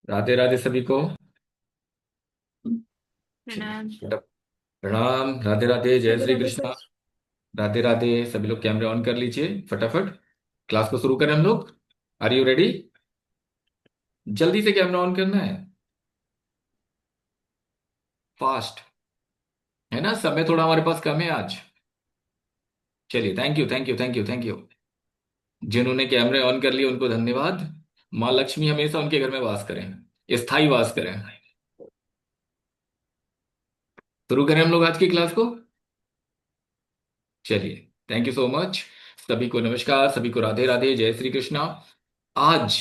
राधे राधे सभी को। चलिए प्रणाम। प्रणाम, राधे राधे, जय राधे श्री राधे सर। कृष्णा। राधे राधे। सभी लोग कैमरे ऑन कर लीजिए फटाफट। क्लास को शुरू करें हम लोग। Are you ready? जल्दी से कैमरा ऑन करना है। फास्ट। है ना, समय थोड़ा हमारे पास कम है आज। चलिए, thank you thank you thank you thank you. जिन्होंने कैमरे ऑन कर लिए उनको धन्यवाद। माँ लक्ष्मी हमेशा उनके घर में वास करें, स्थायी वास करें। शुरू करें हम लोग आज की क्लास को। चलिए, थैंक यू सो मच। सभी को नमस्कार, सभी को राधे राधे, जय श्री कृष्णा। आज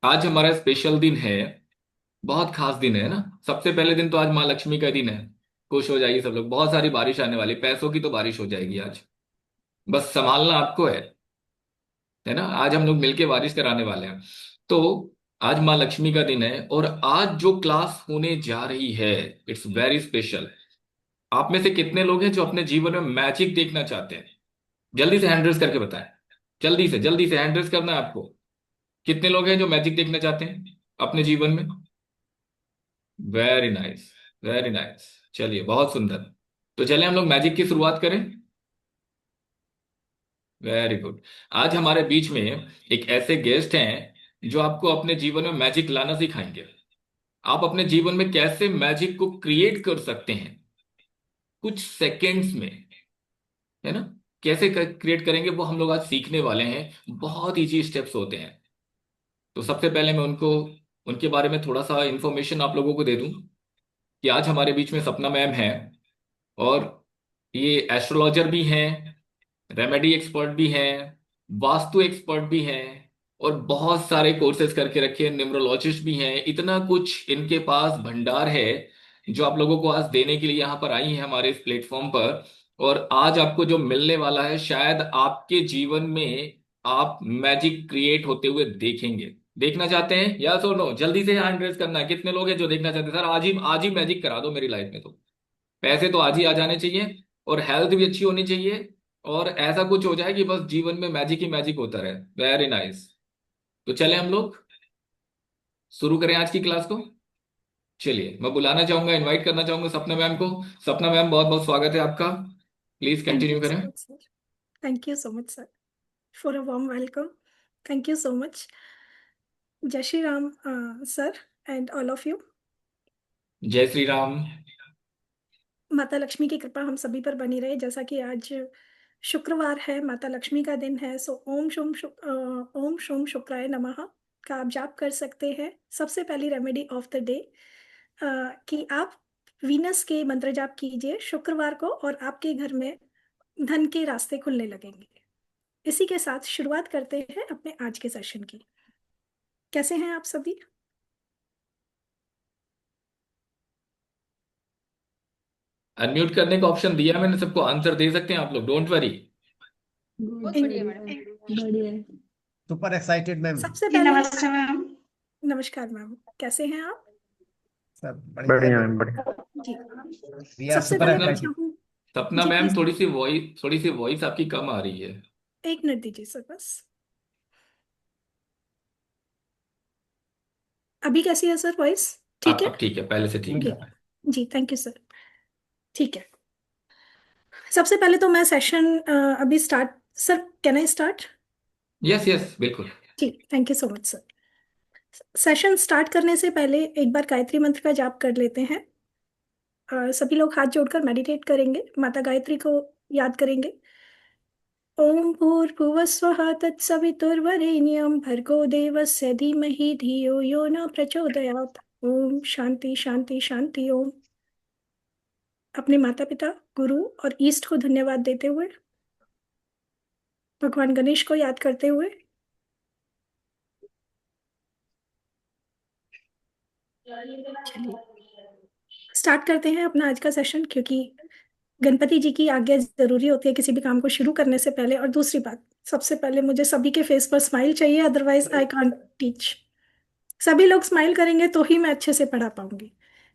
आज हमारा स्पेशल दिन है। बहुत खास दिन है ना। सबसे पहले दिन तो आज माँ लक्ष्मी का दिन है। खुश हो जाइए सब लोग, बहुत सारी बारिश आने वाली, पैसों की तो बारिश हो जाएगी आज। बस संभालना आपको है ना। आज हम लोग मिलके बारिश कराने वाले हैं। तो आज माँ लक्ष्मी का दिन है और आज जो क्लास होने जा रही है, इट्स वेरी स्पेशल। आप में से कितने लोग हैं जो अपने जीवन में मैजिक देखना चाहते हैं? जल्दी से हैंड रेज करके बताएं। जल्दी से हैंड रेज करना है आपको। कितने लोग हैं जो मैजिक देखना चाहते हैं अपने जीवन में? Very nice, very nice. चलिए, बहुत सुंदर। तो चलिए हम लोग मैजिक की शुरुआत करें। Very good. आज हमारे बीच में एक ऐसे गेस्ट हैं जो आपको अपने जीवन में मैजिक लाना सिखाएंगे। आप अपने जीवन में कैसे मैजिक को क्रिएट कर सकते हैं कुछ सेकेंड्स में, है ना। कैसे क्रिएट करेंगे वो हम लोग आज सीखने वाले हैं। बहुत इजी स्टेप्स होते हैं। तो सबसे पहले मैं उनको उनके बारे में थोड़ा सा इंफॉर्मेशन आप लोगों को दे दूं कि आज हमारे बीच में सपना मैम है। और ये एस्ट्रोलॉजर भी हैं, रेमेडी एक्सपर्ट भी हैं, वास्तु एक्सपर्ट भी हैं, और बहुत सारे कोर्सेज करके रखे हैं, न्यूमरोलॉजिस्ट भी हैं। इतना कुछ इनके पास भंडार है जो आप लोगों को आज देने के लिए यहाँ पर आई हैं हमारे इस प्लेटफॉर्म पर। और आज आपको जो मिलने वाला है, शायद आपके जीवन में आप मैजिक क्रिएट होते हुए देखेंगे। देखना चाहते हैं या तो नो? जल्दी से हैंड रेज करना है। कितने लोग हैं जो देखना चाहते हैं? सर आज ही मैजिक करा दो मेरी लाइफ में। तो पैसे तो आज ही आ जाने चाहिए, और हेल्थ भी अच्छी होनी चाहिए, और ऐसा कुछ हो जाए कि बस जीवन में मैजिक ही मैजिक होता रहे। Very nice. तो चले हम लोग शुरू करें आज की क्लास को। चलिए, मैं बुलाना चाहूंगा, इनवाइट करना चाहूंगा सपना मैम को। सपना मैम, बहुत बहुत स्वागत है आपका। प्लीज Thank कंटिन्यू you करें। so much, sir. Thank you so much, sir, for a warm welcome. Thank you so much. Jai Shri Ram, sir, and all of you. जय श्री राम। माता लक्ष्मी की कृपा हम सभी पर बनी रहे। जैसा कि आज शुक्रवार है, माता लक्ष्मी का दिन है, सो ओम शोम शुक्राय नमः का आप जाप कर सकते हैं। सबसे पहली रेमेडी ऑफ द डे कि आप वीनस के मंत्र जाप कीजिए शुक्रवार को, और आपके घर में धन के रास्ते खुलने लगेंगे। इसी के साथ शुरुआत करते हैं अपने आज के सेशन की। कैसे हैं आप सभी? अनम्यूट करने का ऑप्शन दिया है मैंने सबको, आंसर दे सकते हैं आप लोग, डोंट वरी। बहुत इन- बढ़िया मैडम। बढ़िया है। Super excited ma'am. सबसे जी पहले नमस्ते मैम। नमस्कार मैम, कैसे हैं आप? सब बढ़िया बढ़िया। मैम बढ़िया। जी, वी आर सबसे सुपर पहले सपना मैं एक्साइटेड। चाहूँ। सपना जी मैम, प्लीज। थोड़ी सी वॉइस आपकी कम आ रही है। एक मिनट दीजिए सर बस। अभी कैसी है सर वॉइस? ठीक है। अब ठीक है, पहले से ठीक जी। है। जी थैंक यू सर। ठीक है। सबसे पहले तो मैं सेशन अभी start. Sir can I start? Yes yes, बिल्कुल। जी thank you so much sir. Session start करने से पहले एक बार गायत्री मंत्र का जाप कर लेते हैं। सभी लोग हाथ जोड़कर मेडिटेट करेंगे, माता गायत्री को याद करेंगे। ओम भूर्भुवस्वः तत्सवितुर्वरेण्यं भर्गो देवस्य धीमहि धियो यो न प्रचोदयात्। ओम शांति शांति शांति ओम। अपने माता पिता, गुरु और ईस्ट को धन्यवाद देते हुए, भगवान गणेश को याद करते हुए, चलिए स्टार्ट करते हैं अपना आज का सेशन। क्योंकि गणपति जी की आज्ञा जरूरी होती है किसी भी काम को शुरू करने से पहले। और दूसरी बात, सबसे पहले मुझे सभी के फेस पर स्माइल चाहिए, अदरवाइज आई कांट टीच। सभी लोग स्माइल करेंगे तो ही मैं अच्छे से पढ़ा पाऊंगी।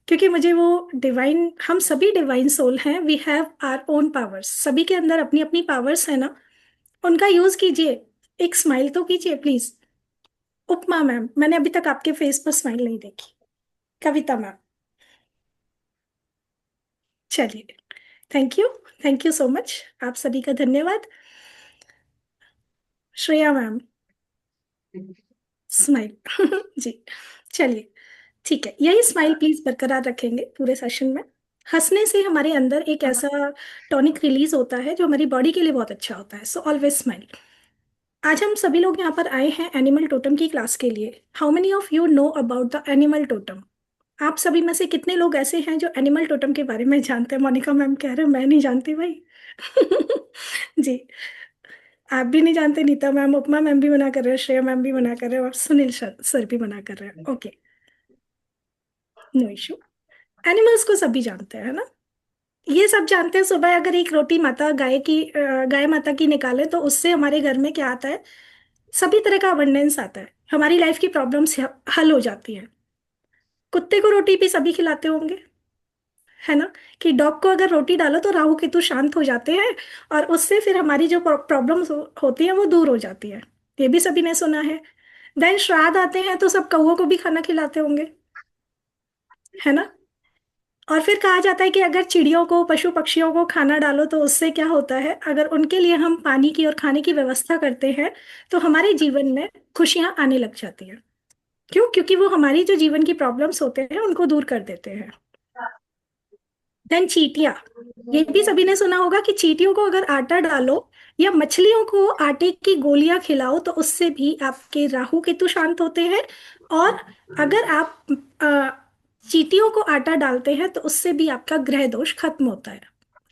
क्योंकि मुझे वो डिवाइन, हम सभी डिवाइन सोल हैं, we have our own powers. सभी के अंदर अपनी अपनी पावर्स है ना, उनका यूज कीजिए। एक स्माइल तो कीजिए प्लीज। उपमा मैम, मैंने अभी तक आपके फेस पर स्माइल नहीं देखी। कविता मैम। चलिए, thank you, thank you so much, आप सभी का धन्यवाद। श्रेया मैम, स्माइल जी। चलिए, ठीक है, यही स्माइल प्लीज बरकरार रखेंगे पूरे सेशन में। हंसने से हमारे अंदर एक ऐसा टॉनिक रिलीज होता है जो हमारी बॉडी के लिए बहुत अच्छा होता है, सो ऑलवेज स्माइल। आज हम सभी लोग यहाँ पर आए हैं एनिमल टोटम की क्लास के लिए। How many of you know about the animal totem? आप सभी में से कितने लोग ऐसे हैं जो एनिमल टोटम के बारे में जानते हैं? मोनिका मैम कह रहे हैं मैं नहीं जानती भाई। जी, आप भी नहीं जानते, नीता मैम, उपमा मैम भी मना कर रहे हैं, श्रेया मैम भी मना कर रहे हैं, और सुनील सर भी मना कर रहे हैं। Okay, no issue. एनिमल्स को सभी जानते हैं, है ना? ये सब जानते हैं, सुबह अगर एक रोटी माता गाय माता की निकाले तो उससे हमारे घर में क्या आता है? सभी तरह का अबंडेंस आता है, हमारी लाइफ की प्रॉब्लम्स हल हो जाती हैं। कुत्ते को रोटी भी सभी खिलाते होंगे, है ना? कि डॉग को अगर रोटी डालो तो राहु केतु शांत हो जाते हैं, और उससे फिर हमारी जो प्रॉब्लम्स होती हैं वो दूर हो जाती है। ये भी सभी ने सुना है। देन श्राद्ध आते हैं तो सब कौओं को भी खाना खिलाते होंगे, है ना? और फिर कहा जाता है कि अगर चिड़ियों को, पशु पक्षियों को खाना डालो तो उससे क्या होता है, अगर उनके लिए हम पानी की और खाने की व्यवस्था करते हैं तो हमारे जीवन में खुशियां आने लग जाती हैं। क्यों? क्योंकि वो हमारी जो जीवन की प्रॉब्लम्स होते हैं उनको दूर कर देते हैं। देन चींटियां, ये भी सभी ने सुना होगा कि चींटियों को अगर आटा डालो या मछलियों को आटे की गोलियां खिलाओ तो उससे भी आपके राहु केतु शांत होते हैं। और अगर आप चींटियों को आटा डालते हैं तो उससे भी आपका ग्रह दोष खत्म होता है।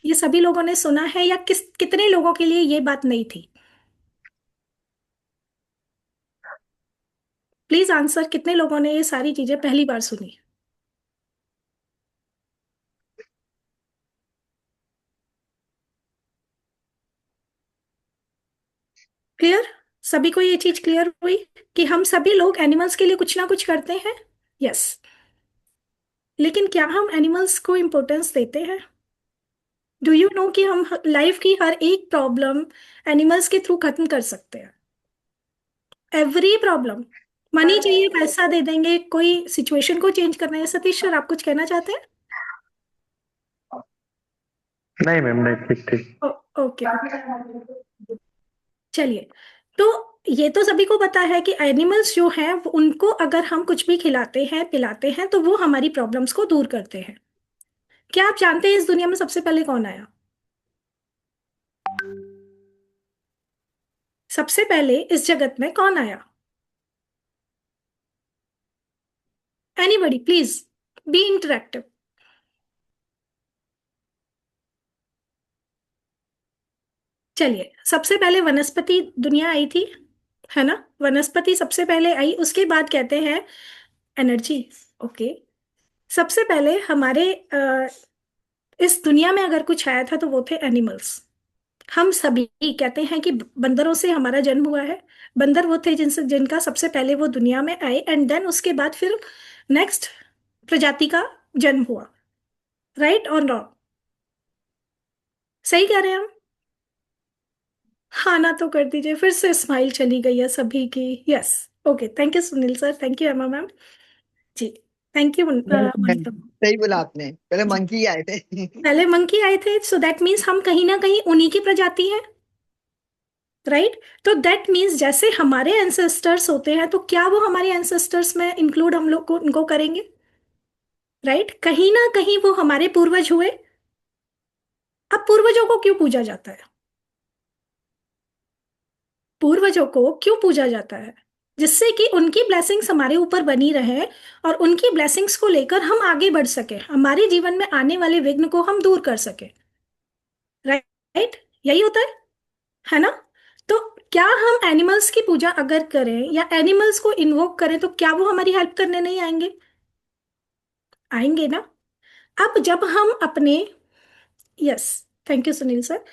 ये सभी लोगों ने सुना है, या कितने लोगों के लिए ये बात नहीं थी? प्लीज आंसर, कितने लोगों ने ये सारी चीजें पहली बार सुनी? क्लियर? सभी को ये चीज क्लियर हुई कि हम सभी लोग एनिमल्स के लिए कुछ ना कुछ करते हैं? यस। लेकिन क्या हम एनिमल्स को इम्पोर्टेंस देते हैं? डू यू नो कि हम लाइफ की हर एक प्रॉब्लम एनिमल्स के थ्रू खत्म कर सकते हैं? Every problem. मनी चाहिए, पैसा दे देंगे। कोई सिचुएशन को चेंज करना है? सतीश सर, आप कुछ कहना चाहते हैं? नहीं मैम, नहीं, ठीक ठीक। ओके, चलिए। तो ये तो सभी को पता है कि एनिमल्स जो हैं उनको अगर हम कुछ भी खिलाते हैं पिलाते हैं तो वो हमारी प्रॉब्लम्स को दूर करते हैं। क्या आप जानते हैं इस दुनिया में सबसे पहले कौन आया? सबसे पहले इस जगत में कौन आया? Anybody, please be interactive. चलिए, सबसे पहले वनस्पति दुनिया आई थी, है ना? वनस्पति सबसे पहले आई, उसके बाद कहते हैं एनर्जी। ओके। सबसे पहले हमारे इस दुनिया में अगर कुछ आया था तो वो थे एनिमल्स। हम सभी कहते हैं कि बंदरों से हमारा जन्म हुआ है। बंदर वो थे जिनका सबसे पहले वो दुनिया में आए, एंड देन उसके बाद फिर नेक्स्ट प्रजाति का जन्म हुआ। राइट और रॉन्ग? सही कह रहे हैं हम? हाँ ना तो कर दीजिए, फिर से स्माइल चली गई है सभी की। Yes. Okay, thank you Sunil sir, thank you Emma ma'am ji, thank you Monica. सही बोला आपने, पहले जी, मंकी आए थे। पहले मंकी आए थे, सो दैट मीन्स हम कहीं ना कहीं उन्हीं की प्रजाति है। राइट? तो दैट मीन्स जैसे हमारे एंसेस्टर्स होते हैं तो क्या वो हमारे एंसेस्टर्स में इंक्लूड हम लोग को उनको करेंगे? राइट? कहीं ना कहीं वो हमारे पूर्वज हुए। अब पूर्वजों को क्यों पूजा जाता है? पूर्वजों को क्यों पूजा जाता है? जिससे कि उनकी ब्लेसिंग्स हमारे ऊपर बनी रहे, और उनकी ब्लेसिंग्स को लेकर हम आगे बढ़ सके, हमारे जीवन में आने वाले विघ्न को हम दूर कर सके। राइट? यही होता है ना? तो क्या हम एनिमल्स की पूजा अगर करें या एनिमल्स को इन्वोक करें तो क्या वो हमारी हेल्प करने नहीं आएंगे? आएंगे ना? अब जब हम अपने, yes, thank you Sunil sir,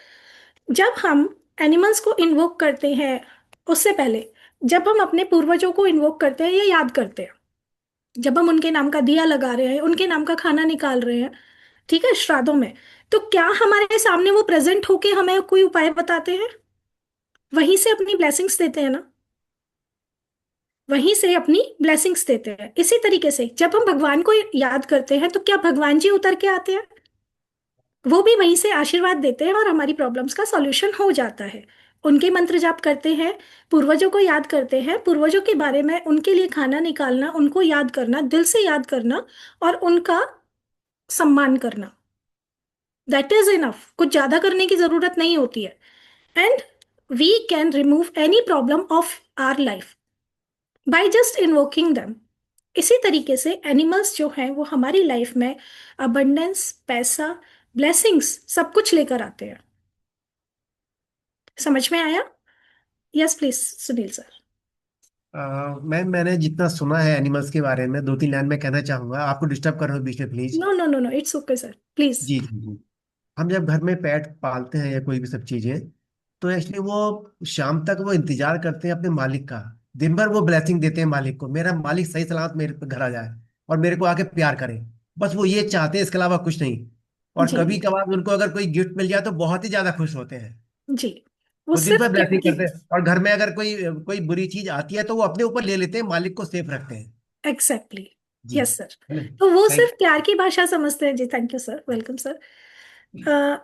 जब हम एनिमल्स को इन्वोक करते हैं उससे पहले जब हम अपने पूर्वजों को इन्वोक करते हैं या याद करते हैं, जब हम उनके नाम का दिया लगा रहे हैं, उनके नाम का खाना निकाल रहे हैं, ठीक है, श्राद्धों में, तो क्या हमारे सामने वो प्रेजेंट होके हमें कोई उपाय बताते हैं? वहीं से अपनी ब्लेसिंग्स देते हैं ना? वहीं से अपनी ब्लेसिंग्स देते हैं। इसी तरीके से जब हम भगवान को याद करते हैं तो क्या भगवान जी उतर के आते हैं? वो भी वहीं से आशीर्वाद देते हैं और हमारी प्रॉब्लम्स का सॉल्यूशन हो जाता है। उनके मंत्र जाप करते हैं, पूर्वजों को याद करते हैं, पूर्वजों के बारे में उनके लिए खाना निकालना, उनको याद करना, दिल से याद करना और उनका सम्मान करना, दैट इज इनफ। कुछ ज्यादा करने की जरूरत नहीं होती है। And we can remove any problem of our life by just invoking them. इसी तरीके से एनिमल्स जो हैं वो हमारी लाइफ में अबंडेंस, पैसा, ब्लेसिंग्स सब कुछ लेकर आते हैं। समझ में आया? Yes please Sunil sir. मैंने जितना सुना है एनिमल्स के बारे में, 2-3 लाइन में कहना चाहूंगा। आपको डिस्टर्ब कर रहा हूँ बीच में, please. No no no no, it's okay sir, please. जी जी जी। हम जब घर में पेट पालते हैं या कोई भी सब चीजें, तो एक्चुअली वो शाम तक वो इंतजार करते हैं अपने मालिक का। दिन भर वो ब्लेसिंग देते हैं मालिक को, मेरा मालिक सही सलामत मेरे पे घर आ जाए और मेरे को आके प्यार करे। बस वो ये चाहते हैं, इसके अलावा कुछ नहीं। और जी कभी कभार उनको अगर कोई गिफ्ट मिल जाए तो बहुत ही ज्यादा खुश होते हैं। जी। वो वो दिन सिर्फ भर प्यार ब्लेसिंग की, करते हैं, और घर में अगर कोई कोई बुरी चीज आती है तो वो अपने ऊपर ले लेते हैं, मालिक को सेफ रखते हैं। एग्जैक्टली। जी। Yes sir. है ना? तो वो थैंक सिर्फ प्यार की भाषा समझते हैं। जी thank you sir, welcome sir.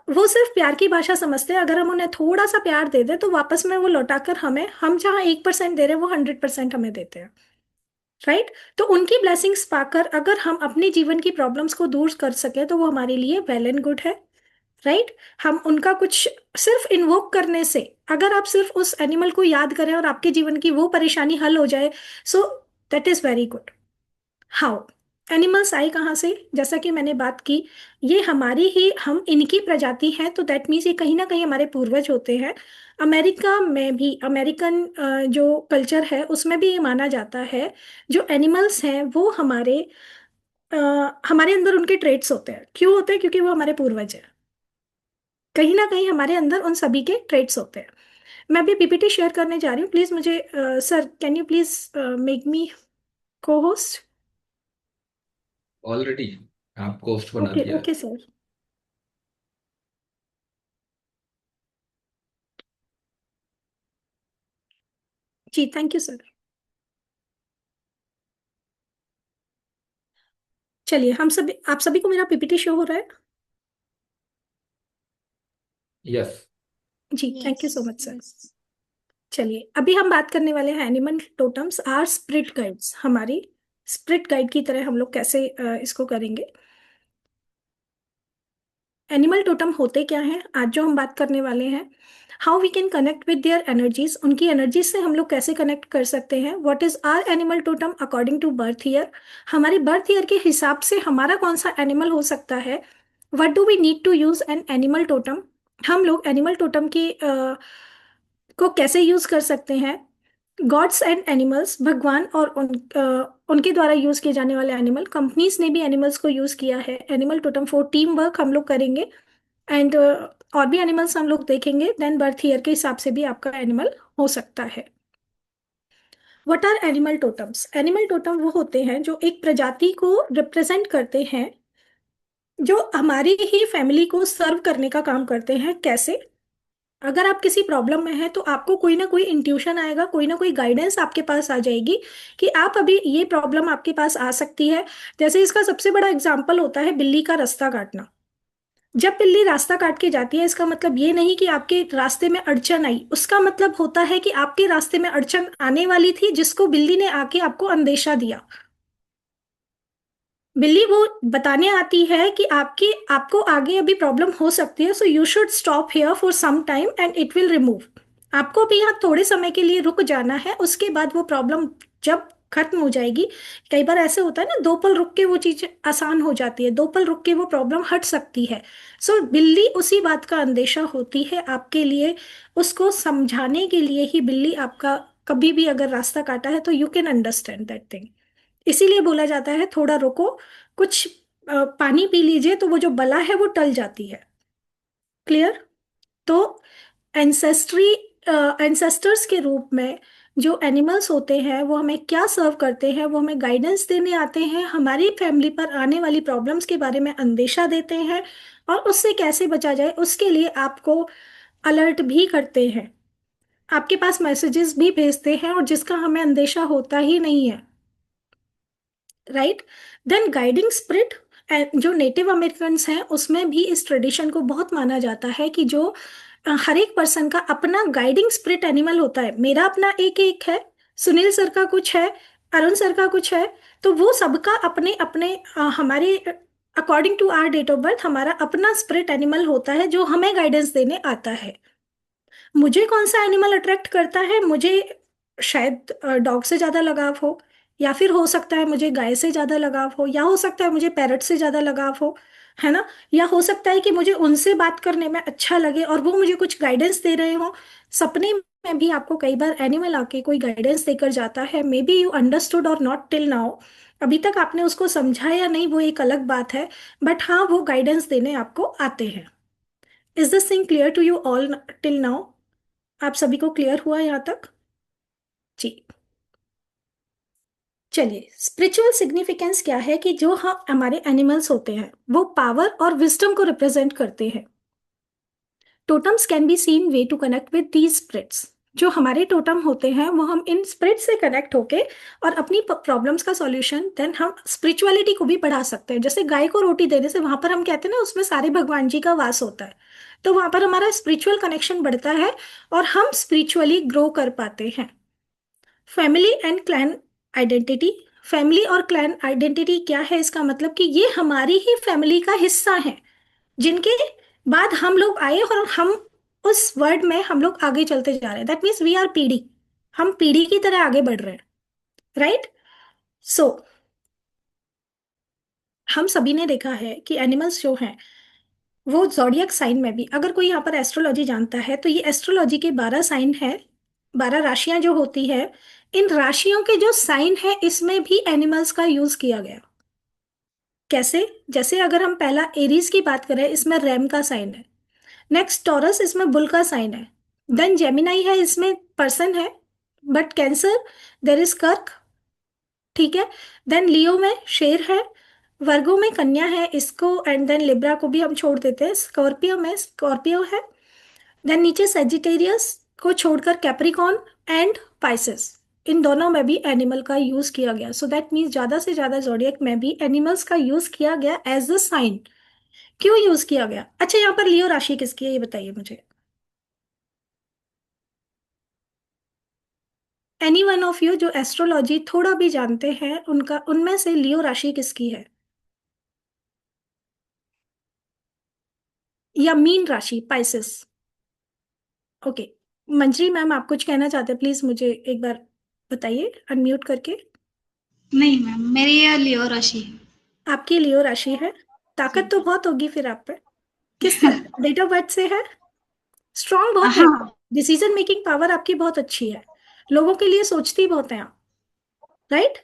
वो सिर्फ प्यार की भाषा समझते हैं। अगर हम उन्हें थोड़ा सा प्यार दे दें तो वापस में वो लौटाकर हमें, हम जहाँ 1% दे रहे हैं वो 100% हमें देते हैं। राइट? तो उनकी ब्लेसिंग्स पाकर अगर हम अपने जीवन की प्रॉब्लम्स को दूर कर सके तो वो हमारे लिए वेल एंड गुड है। राइट? हम उनका कुछ सिर्फ इन्वोक करने से, अगर आप सिर्फ उस एनिमल को याद करें और आपके जीवन की वो परेशानी हल हो जाए, so that is very good. How animals आए कहाँ से? जैसा कि मैंने बात की, ये हमारी ही, हम इनकी प्रजाति हैं, तो दैट मीन्स ये कहीं ना कहीं हमारे पूर्वज होते हैं। अमेरिका में भी, अमेरिकन जो कल्चर है उसमें भी ये माना जाता है, जो एनिमल्स हैं वो अ, हमारे अंदर उनके ट्रेट्स होते हैं। क्यों होते हैं? क्योंकि वो हमारे पूर्वज हैं। कहीं ना कहीं हमारे अंदर उन सभी के ट्रेट्स होते हैं। मैं अभी पीपीटी शेयर करने जा रही हूँ, प्लीज मुझे sir can you please make me co-host? Already आपको होस्ट बना ओके दिया है। Okay sir. जी थैंक यू सर। चलिए, हम सभी, आप सभी को मेरा पीपीटी शो हो रहा है? यस। जी thank you so much sir. चलिए, अभी हम बात करने वाले हैं animal totems or spirit guides. हमारी स्पिरिट गाइड की तरह हम लोग कैसे इसको करेंगे। एनिमल टोटम होते क्या हैं आज जो हम बात करने वाले हैं? How we can connect with their energies, उनकी एनर्जीज से हम लोग कैसे कनेक्ट कर सकते हैं। What is our animal totem according to birth year, हमारी बर्थ ईयर के हिसाब से हमारा कौन सा एनिमल हो सकता है। What do we need to use an animal totem, हम लोग एनिमल टोटम की को कैसे यूज कर सकते हैं। गॉड्स एंड एनिमल्स, भगवान और उनके द्वारा यूज किए जाने वाले एनिमल, कंपनीज ने भी एनिमल्स को यूज किया है। Animal totem for team work हम लोग करेंगे। एंड और भी एनिमल्स हम लोग देखेंगे। देन बर्थ ईयर के हिसाब से भी आपका एनिमल हो सकता है। What are animal totems? Animal totem वो होते हैं जो एक प्रजाति को रिप्रेजेंट करते हैं, जो हमारी ही फैमिली को सर्व करने का काम करते हैं। कैसे? अगर आप किसी प्रॉब्लम में हैं तो आपको कोई ना कोई इंट्यूशन आएगा, कोई ना कोई गाइडेंस आपके पास आ जाएगी कि आप अभी ये प्रॉब्लम आपके पास आ सकती है। जैसे इसका सबसे बड़ा एग्जाम्पल होता है बिल्ली का रास्ता काटना। जब बिल्ली रास्ता काट के जाती है, इसका मतलब ये नहीं कि आपके रास्ते में अड़चन आई, उसका मतलब होता है कि आपके रास्ते में अड़चन आने वाली थी जिसको बिल्ली ने आके आपको अंदेशा दिया। बिल्ली वो बताने आती है कि आपको आगे अभी प्रॉब्लम हो सकती है, so you should stop here for some time and it will remove. आपको भी यहाँ थोड़े समय के लिए रुक जाना है, उसके बाद वो प्रॉब्लम जब खत्म हो जाएगी। कई बार ऐसे होता है ना, 2 पल रुक के वो चीज आसान हो जाती है, 2 पल रुक के वो प्रॉब्लम हट सकती है। सो बिल्ली उसी बात का अंदेशा होती है आपके लिए, उसको समझाने के लिए ही बिल्ली आपका कभी भी अगर रास्ता काटा है तो you can understand that thing. इसीलिए बोला जाता है थोड़ा रुको, कुछ पानी पी लीजिए तो वो जो बला है वो टल जाती है। क्लियर? तो एंसेस्ट्री एंसेस्टर्स के रूप में जो एनिमल्स होते हैं वो हमें क्या सर्व करते हैं, वो हमें गाइडेंस देने आते हैं, हमारी फैमिली पर आने वाली प्रॉब्लम्स के बारे में अंदेशा देते हैं और उससे कैसे बचा जाए उसके लिए आपको अलर्ट भी करते हैं। आपके पास मैसेजेस भी भेजते हैं और जिसका हमें अंदेशा होता ही नहीं है, राइट। देन गाइडिंग स्पिरिट, जो नेटिव अमेरिकन हैं उसमें भी इस ट्रेडिशन को बहुत माना जाता है कि जो हर एक पर्सन का अपना गाइडिंग स्पिरिट एनिमल होता है। मेरा अपना एक एक है, सुनील सर का कुछ है, अरुण सर का कुछ है, तो वो सबका अपने अपने हमारे according to our date of birth हमारा अपना स्पिरिट एनिमल होता है जो हमें गाइडेंस देने आता है। मुझे कौन सा एनिमल अट्रैक्ट करता है, मुझे शायद डॉग से ज्यादा लगाव हो, या फिर हो सकता है मुझे गाय से ज्यादा लगाव हो, या हो सकता है मुझे पैरट से ज्यादा लगाव हो, है ना। या हो सकता है कि मुझे उनसे बात करने में अच्छा लगे और वो मुझे कुछ गाइडेंस दे रहे हो। सपने में भी आपको कई बार एनिमल आके कोई गाइडेंस देकर जाता है। मे बी यू अंडरस्टूड और नॉट टिल नाउ, अभी तक आपने उसको समझा या नहीं वो एक अलग बात है, बट हाँ वो गाइडेंस देने आपको आते हैं। Is this thing clear to you all till now? आप सभी को क्लियर हुआ यहाँ तक? जी। चलिए, स्पिरिचुअल सिग्निफिकेंस क्या है कि जो हम हमारे एनिमल्स होते हैं वो पावर और विजडम को रिप्रेजेंट करते हैं। Totems can be seen way to connect with these spirits. जो हमारे टोटम होते हैं वो हम इन स्पिरिट से कनेक्ट होके और अपनी प्रॉब्लम्स का सॉल्यूशन, देन हम स्पिरिचुअलिटी को भी बढ़ा सकते हैं। जैसे गाय को रोटी देने से वहां पर हम कहते हैं ना उसमें सारे भगवान जी का वास होता है, तो वहां पर हमारा स्पिरिचुअल कनेक्शन बढ़ता है और हम स्पिरिचुअली ग्रो कर पाते हैं। Family and clan identity. Family और क्लैन आइडेंटिटी क्या है, इसका मतलब कि ये हमारी ही फैमिली का हिस्सा है जिनके बाद हम लोग आए और हम उस वर्ड में हम लोग आगे चलते जा रहे हैं। दैट मीन्स वी आर पीढ़ी, हम पीढ़ी की तरह आगे बढ़ रहे हैं, राइट। सो हम सभी ने देखा है कि एनिमल्स जो हैं वो जॉडियक साइन में भी, अगर कोई यहाँ पर एस्ट्रोलॉजी जानता है तो ये एस्ट्रोलॉजी के 12 साइन है, 12 राशियां जो होती है, इन राशियों के जो साइन है इसमें भी एनिमल्स का यूज किया गया। कैसे? जैसे अगर हम पहला एरीज की बात करें, इसमें रैम का साइन है। नेक्स्ट टॉरस, इसमें बुल का साइन है। देन जेमिनाई है, इसमें पर्सन है, बट कैंसर देर इज कर्क, ठीक है। देन लियो में शेर है, वर्गो में कन्या है इसको, एंड देन लिब्रा को भी हम छोड़ देते हैं, स्कॉर्पियो में स्कॉर्पियो है। देन नीचे सेजिटेरियस को छोड़कर कैप्रिकॉन एंड पाइसेस, इन दोनों में भी एनिमल का यूज किया गया। सो दैट मीन्स ज्यादा से ज्यादा जोडियक में भी एनिमल्स का यूज किया गया एज अ साइन। क्यों यूज किया गया? अच्छा, यहाँ पर लियो राशि किसकी है ये बताइए मुझे। एनी वन ऑफ यू जो एस्ट्रोलॉजी थोड़ा भी जानते हैं, उनका उनमें से लियो राशि किसकी है? या मीन राशि पाइसेस? ओके, मंजरी मैम आप कुछ कहना चाहते हैं, प्लीज मुझे एक बार बताइए अनम्यूट करके। नहीं मैम, मेरी ये लियो राशि है। आपकी लियो राशि है, ताकत जी। तो बहुत होगी फिर आप पे। किस तरह डेट ऑफ बर्थ से है? स्ट्रांग बहुत है, हाँ। डिसीजन मेकिंग पावर आपकी बहुत अच्छी है, लोगों के लिए सोचती बहुत है आप, राइट।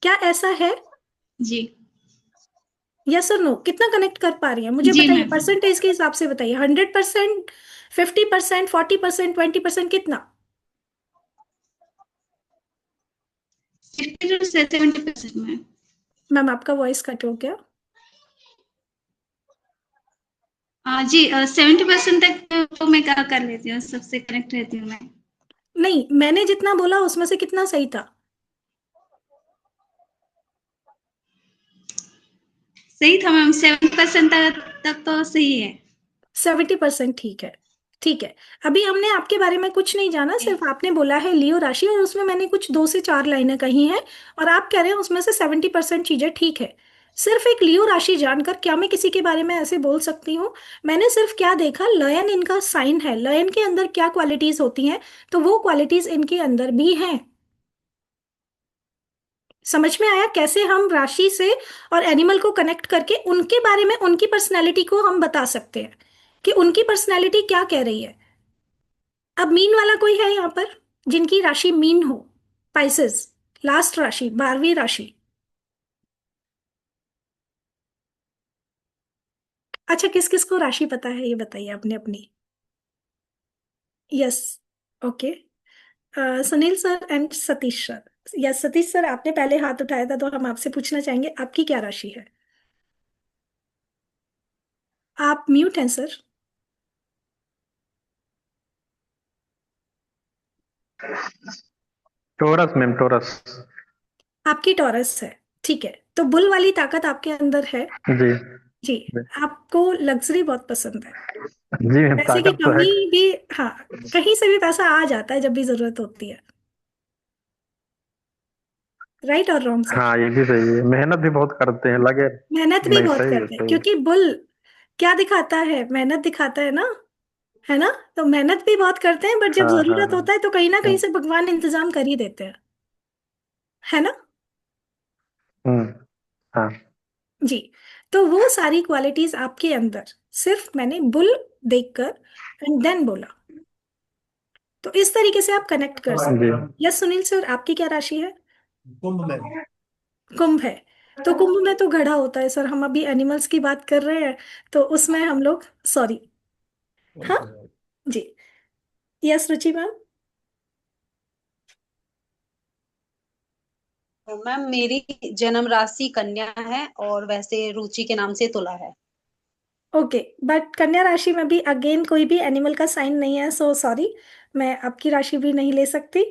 क्या ऐसा है? जी। यस और नो, कितना कनेक्ट कर पा रही है मुझे जी बताइए, मैम, परसेंटेज के हिसाब से बताइए। 100%, 50%, 40%, 20%, कितना? 60 से 70% में। मैम आपका वॉइस कट हो गया। जी, 70% तक तो मैं क्या कर लेती हूँ, सबसे कनेक्ट रहती हूँ मैं। नहीं, मैंने जितना बोला उसमें से कितना सही था? सही था मैम, 7% तक तो सही है। 70% ठीक है, ठीक है। अभी हमने आपके बारे में कुछ नहीं जाना, सिर्फ आपने बोला है लियो राशि और उसमें मैंने कुछ 2 से 4 लाइनें कही हैं और आप कह रहे हैं उसमें से 70% चीजें ठीक है। सिर्फ एक लियो राशि जानकर क्या मैं किसी के बारे में ऐसे बोल सकती हूँ? मैंने सिर्फ क्या देखा, लयन इनका साइन है, लयन के अंदर क्या क्वालिटीज होती हैं, तो वो क्वालिटीज इनके अंदर भी हैं। समझ में आया कैसे हम राशि से और एनिमल को कनेक्ट करके उनके बारे में, उनकी पर्सनैलिटी को हम बता सकते हैं कि उनकी पर्सनैलिटी क्या कह रही है। अब मीन वाला कोई है यहाँ पर जिनकी राशि मीन हो? पाइसेस, लास्ट राशि, 12वीं राशि। अच्छा, किस किस को राशि पता है ये बताइए अपनी अपनी। Yes, okay. Sunil sir and Satish sir. Yes Satish sir, आपने पहले हाथ उठाया था तो हम आपसे पूछना चाहेंगे आपकी क्या राशि है। आप म्यूट हैं सर। Taurus ma'am, Taurus. आपकी टॉरस है, ठीक है। तो बुल वाली ताकत आपके अंदर है। जी। जी। आपको लग्जरी बहुत पसंद है। जी मैम, पैसे की ताकत तो है। कमी भी, हाँ, कहीं से भी पैसा आ जाता है जब भी जरूरत होती है। राइट और रॉन्ग सर? हाँ, ये भी सही है, मेहनत भी बहुत करते हैं, लगे। मेहनत भी नहीं, बहुत सही है, करते हैं, सही है। क्योंकि बुल क्या दिखाता है? मेहनत दिखाता है ना, है ना? तो मेहनत भी बहुत करते हैं, बट जब हाँ हाँ जरूरत होता है तो कहीं ना कहीं हाँ। से भगवान इंतजाम कर ही देते हैं, है ना? हम्म। हाँ। जी। तो वो सारी क्वालिटीज आपके अंदर सिर्फ मैंने बुल देखकर एंड देन बोला, तो इस तरीके से आप कनेक्ट कर जी। सकते हैं। यस सुनील सर, आपकी क्या राशि है? कुंभ में। कुंभ है। तो कुंभ में तो घड़ा होता है सर, हम अभी एनिमल्स की बात कर रहे हैं, तो उसमें हम लोग, सॉरी। हाँ जी। यस रुचि मैम। मैम मेरी जन्म राशि कन्या है और वैसे रुचि के नाम से तुला है। ओके, बट कन्या राशि में भी अगेन कोई भी एनिमल का साइन नहीं है, सो सॉरी, मैं आपकी राशि भी नहीं ले सकती।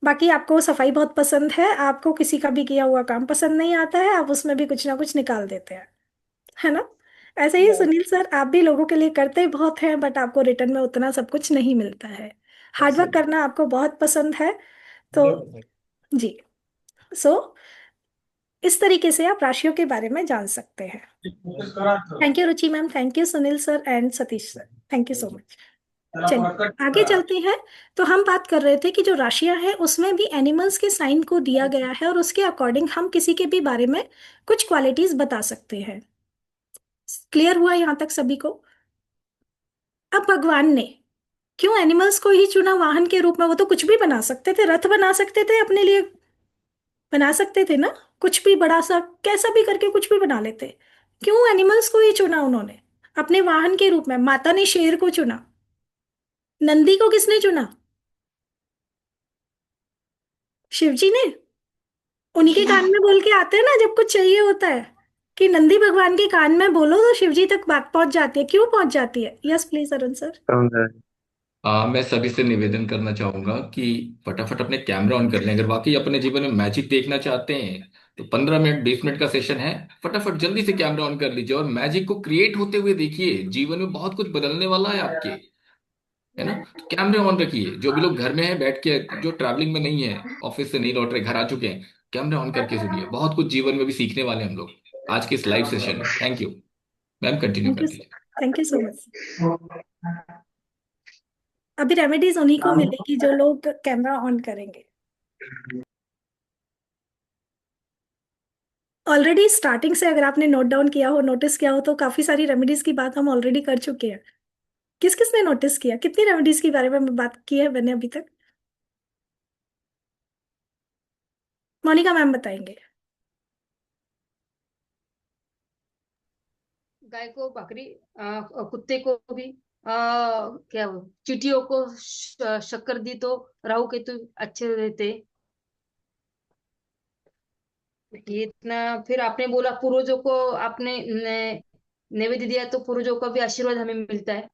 बाकी आपको सफाई बहुत पसंद है, आपको किसी का भी किया हुआ काम पसंद नहीं आता है, आप उसमें भी कुछ ना कुछ निकाल देते हैं, है ना? ऐसे ही सुनील सर, आप भी लोगों के लिए करते बहुत हैं, बट आपको रिटर्न में उतना सब कुछ नहीं मिलता है। हार्डवर्क करना आपको बहुत पसंद है, तो 100%। जी। सो इस तरीके से आप राशियों के बारे में जान सकते हैं। Thank you Ruchi ma'am, thank you Sunil sir and Satish sir, thank you so much. चलिए आगे चलते हैं। तो हम बात कर रहे थे कि जो राशियां हैं उसमें भी एनिमल्स के साइन को दिया गया है, और उसके अकॉर्डिंग हम किसी के भी बारे में कुछ क्वालिटीज बता सकते हैं। क्लियर हुआ यहाँ तक सभी को? अब भगवान ने क्यों एनिमल्स को ही चुना वाहन के रूप में? वो तो कुछ भी बना सकते थे, रथ बना सकते थे अपने लिए, बना सकते थे ना, कुछ भी बड़ा सा कैसा भी करके कुछ भी बना लेते। क्यों एनिमल्स को ही चुना उन्होंने अपने वाहन के रूप में? माता ने शेर को चुना, नंदी को किसने चुना? शिवजी ने। उन्हीं के कान में बोल के आते हैं ना जब कुछ चाहिए होता है, कि नंदी भगवान के कान में बोलो तो शिवजी तक बात पहुंच जाती है। क्यों पहुंच जाती है? Yes please Arun sir. समझा। मैं सभी से निवेदन करना चाहूंगा कि फटाफट अपने कैमरा ऑन कर लें। अगर वाकई अपने जीवन में मैजिक देखना चाहते हैं तो 15 मिनट 20 मिनट का सेशन है। फटाफट जल्दी से कैमरा ऑन कर लीजिए और मैजिक को क्रिएट होते हुए देखिए। जीवन में बहुत कुछ बदलने वाला है आपके, है ना? तो कैमरे ऑन रखिए। जो भी लोग घर में हैं बैठ के, जो ट्रैवलिंग में नहीं है, ऑफिस से नहीं लौट रहे, घर आ चुके हैं, कैमरा ऑन करके सुनिए। बहुत कुछ जीवन में भी सीखने वाले हैं हम लोग आज के इस लाइव सेशन में। Thank you ma'am, continue thank कर यू, दीजिए। Thank you so much. अभी रेमेडीज उन्हीं को मिलेगी जो लोग कैमरा ऑन करेंगे। ऑलरेडी स्टार्टिंग से अगर आपने नोट डाउन किया हो, नोटिस किया हो, तो काफी सारी रेमेडीज की बात हम ऑलरेडी कर चुके हैं। किस किस ने नोटिस किया? कितनी रेमेडीज के बारे में बात की है मैंने अभी तक? मोनिका मैम बताएंगे। गाय को, बकरी, कुत्ते को भी, क्या चींटियों को शक्कर दी तो राहु केतु अच्छे रहते। ये इतना। फिर आपने बोला पूर्वजों को आपने नैवेद्य दिया तो पूर्वजों का भी आशीर्वाद हमें मिलता है।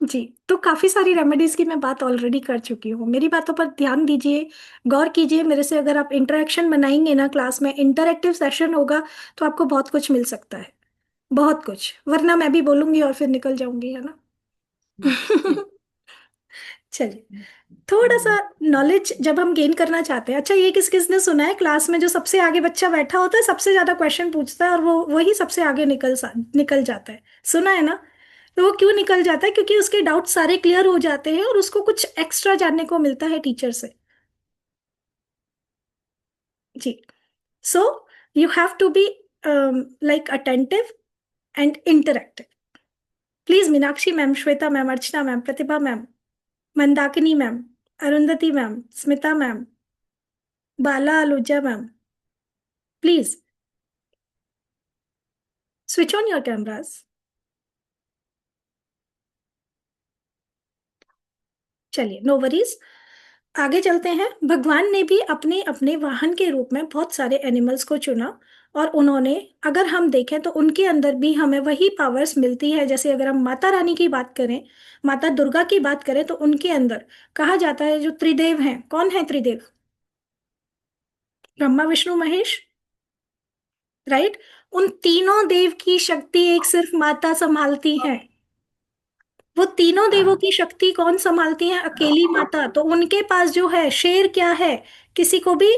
जी। तो काफी सारी रेमेडीज की मैं बात ऑलरेडी कर चुकी हूँ, मेरी बातों पर ध्यान दीजिए, गौर कीजिए मेरे से। अगर आप इंटरेक्शन बनाएंगे ना, क्लास में इंटरेक्टिव सेशन होगा, तो आपको बहुत कुछ मिल सकता है, बहुत कुछ। वरना मैं भी बोलूंगी और फिर निकल जाऊंगी, है ना? चलिए, थोड़ा सा नॉलेज जब हम गेन करना चाहते हैं। अच्छा, ये किस किस ने सुना है क्लास में जो सबसे आगे बच्चा बैठा होता है सबसे ज्यादा क्वेश्चन पूछता है, और वो वही सबसे आगे निकल जाता है? सुना है ना? तो वो क्यों निकल जाता है? क्योंकि उसके डाउट सारे क्लियर हो जाते हैं और उसको कुछ एक्स्ट्रा जानने को मिलता है टीचर से। जी। So you have to be like attentive and interactive. Please Meenakshi ma'am, Shweta ma'am, Archana ma'am, Pratibha ma'am, Mandakini ma'am, Arundhati ma'am, Smita ma'am, Bala Aluja ma'am, please switch on your cameras. चलिए, नो वरीज। आगे चलते हैं। भगवान ने भी अपने अपने वाहन के रूप में बहुत सारे एनिमल्स को चुना, और उन्होंने, अगर हम देखें तो उनके अंदर भी हमें वही पावर्स मिलती है। जैसे अगर हम माता रानी की बात करें, माता दुर्गा की बात करें, तो उनके अंदर कहा जाता है जो त्रिदेव हैं, कौन है त्रिदेव? ब्रह्मा विष्णु महेश, राइट। उन तीनों देव की शक्ति एक सिर्फ माता संभालती है। वो तीनों देवों की शक्ति कौन संभालती है? अकेली माता। तो उनके पास जो है, शेर क्या है? किसी को भी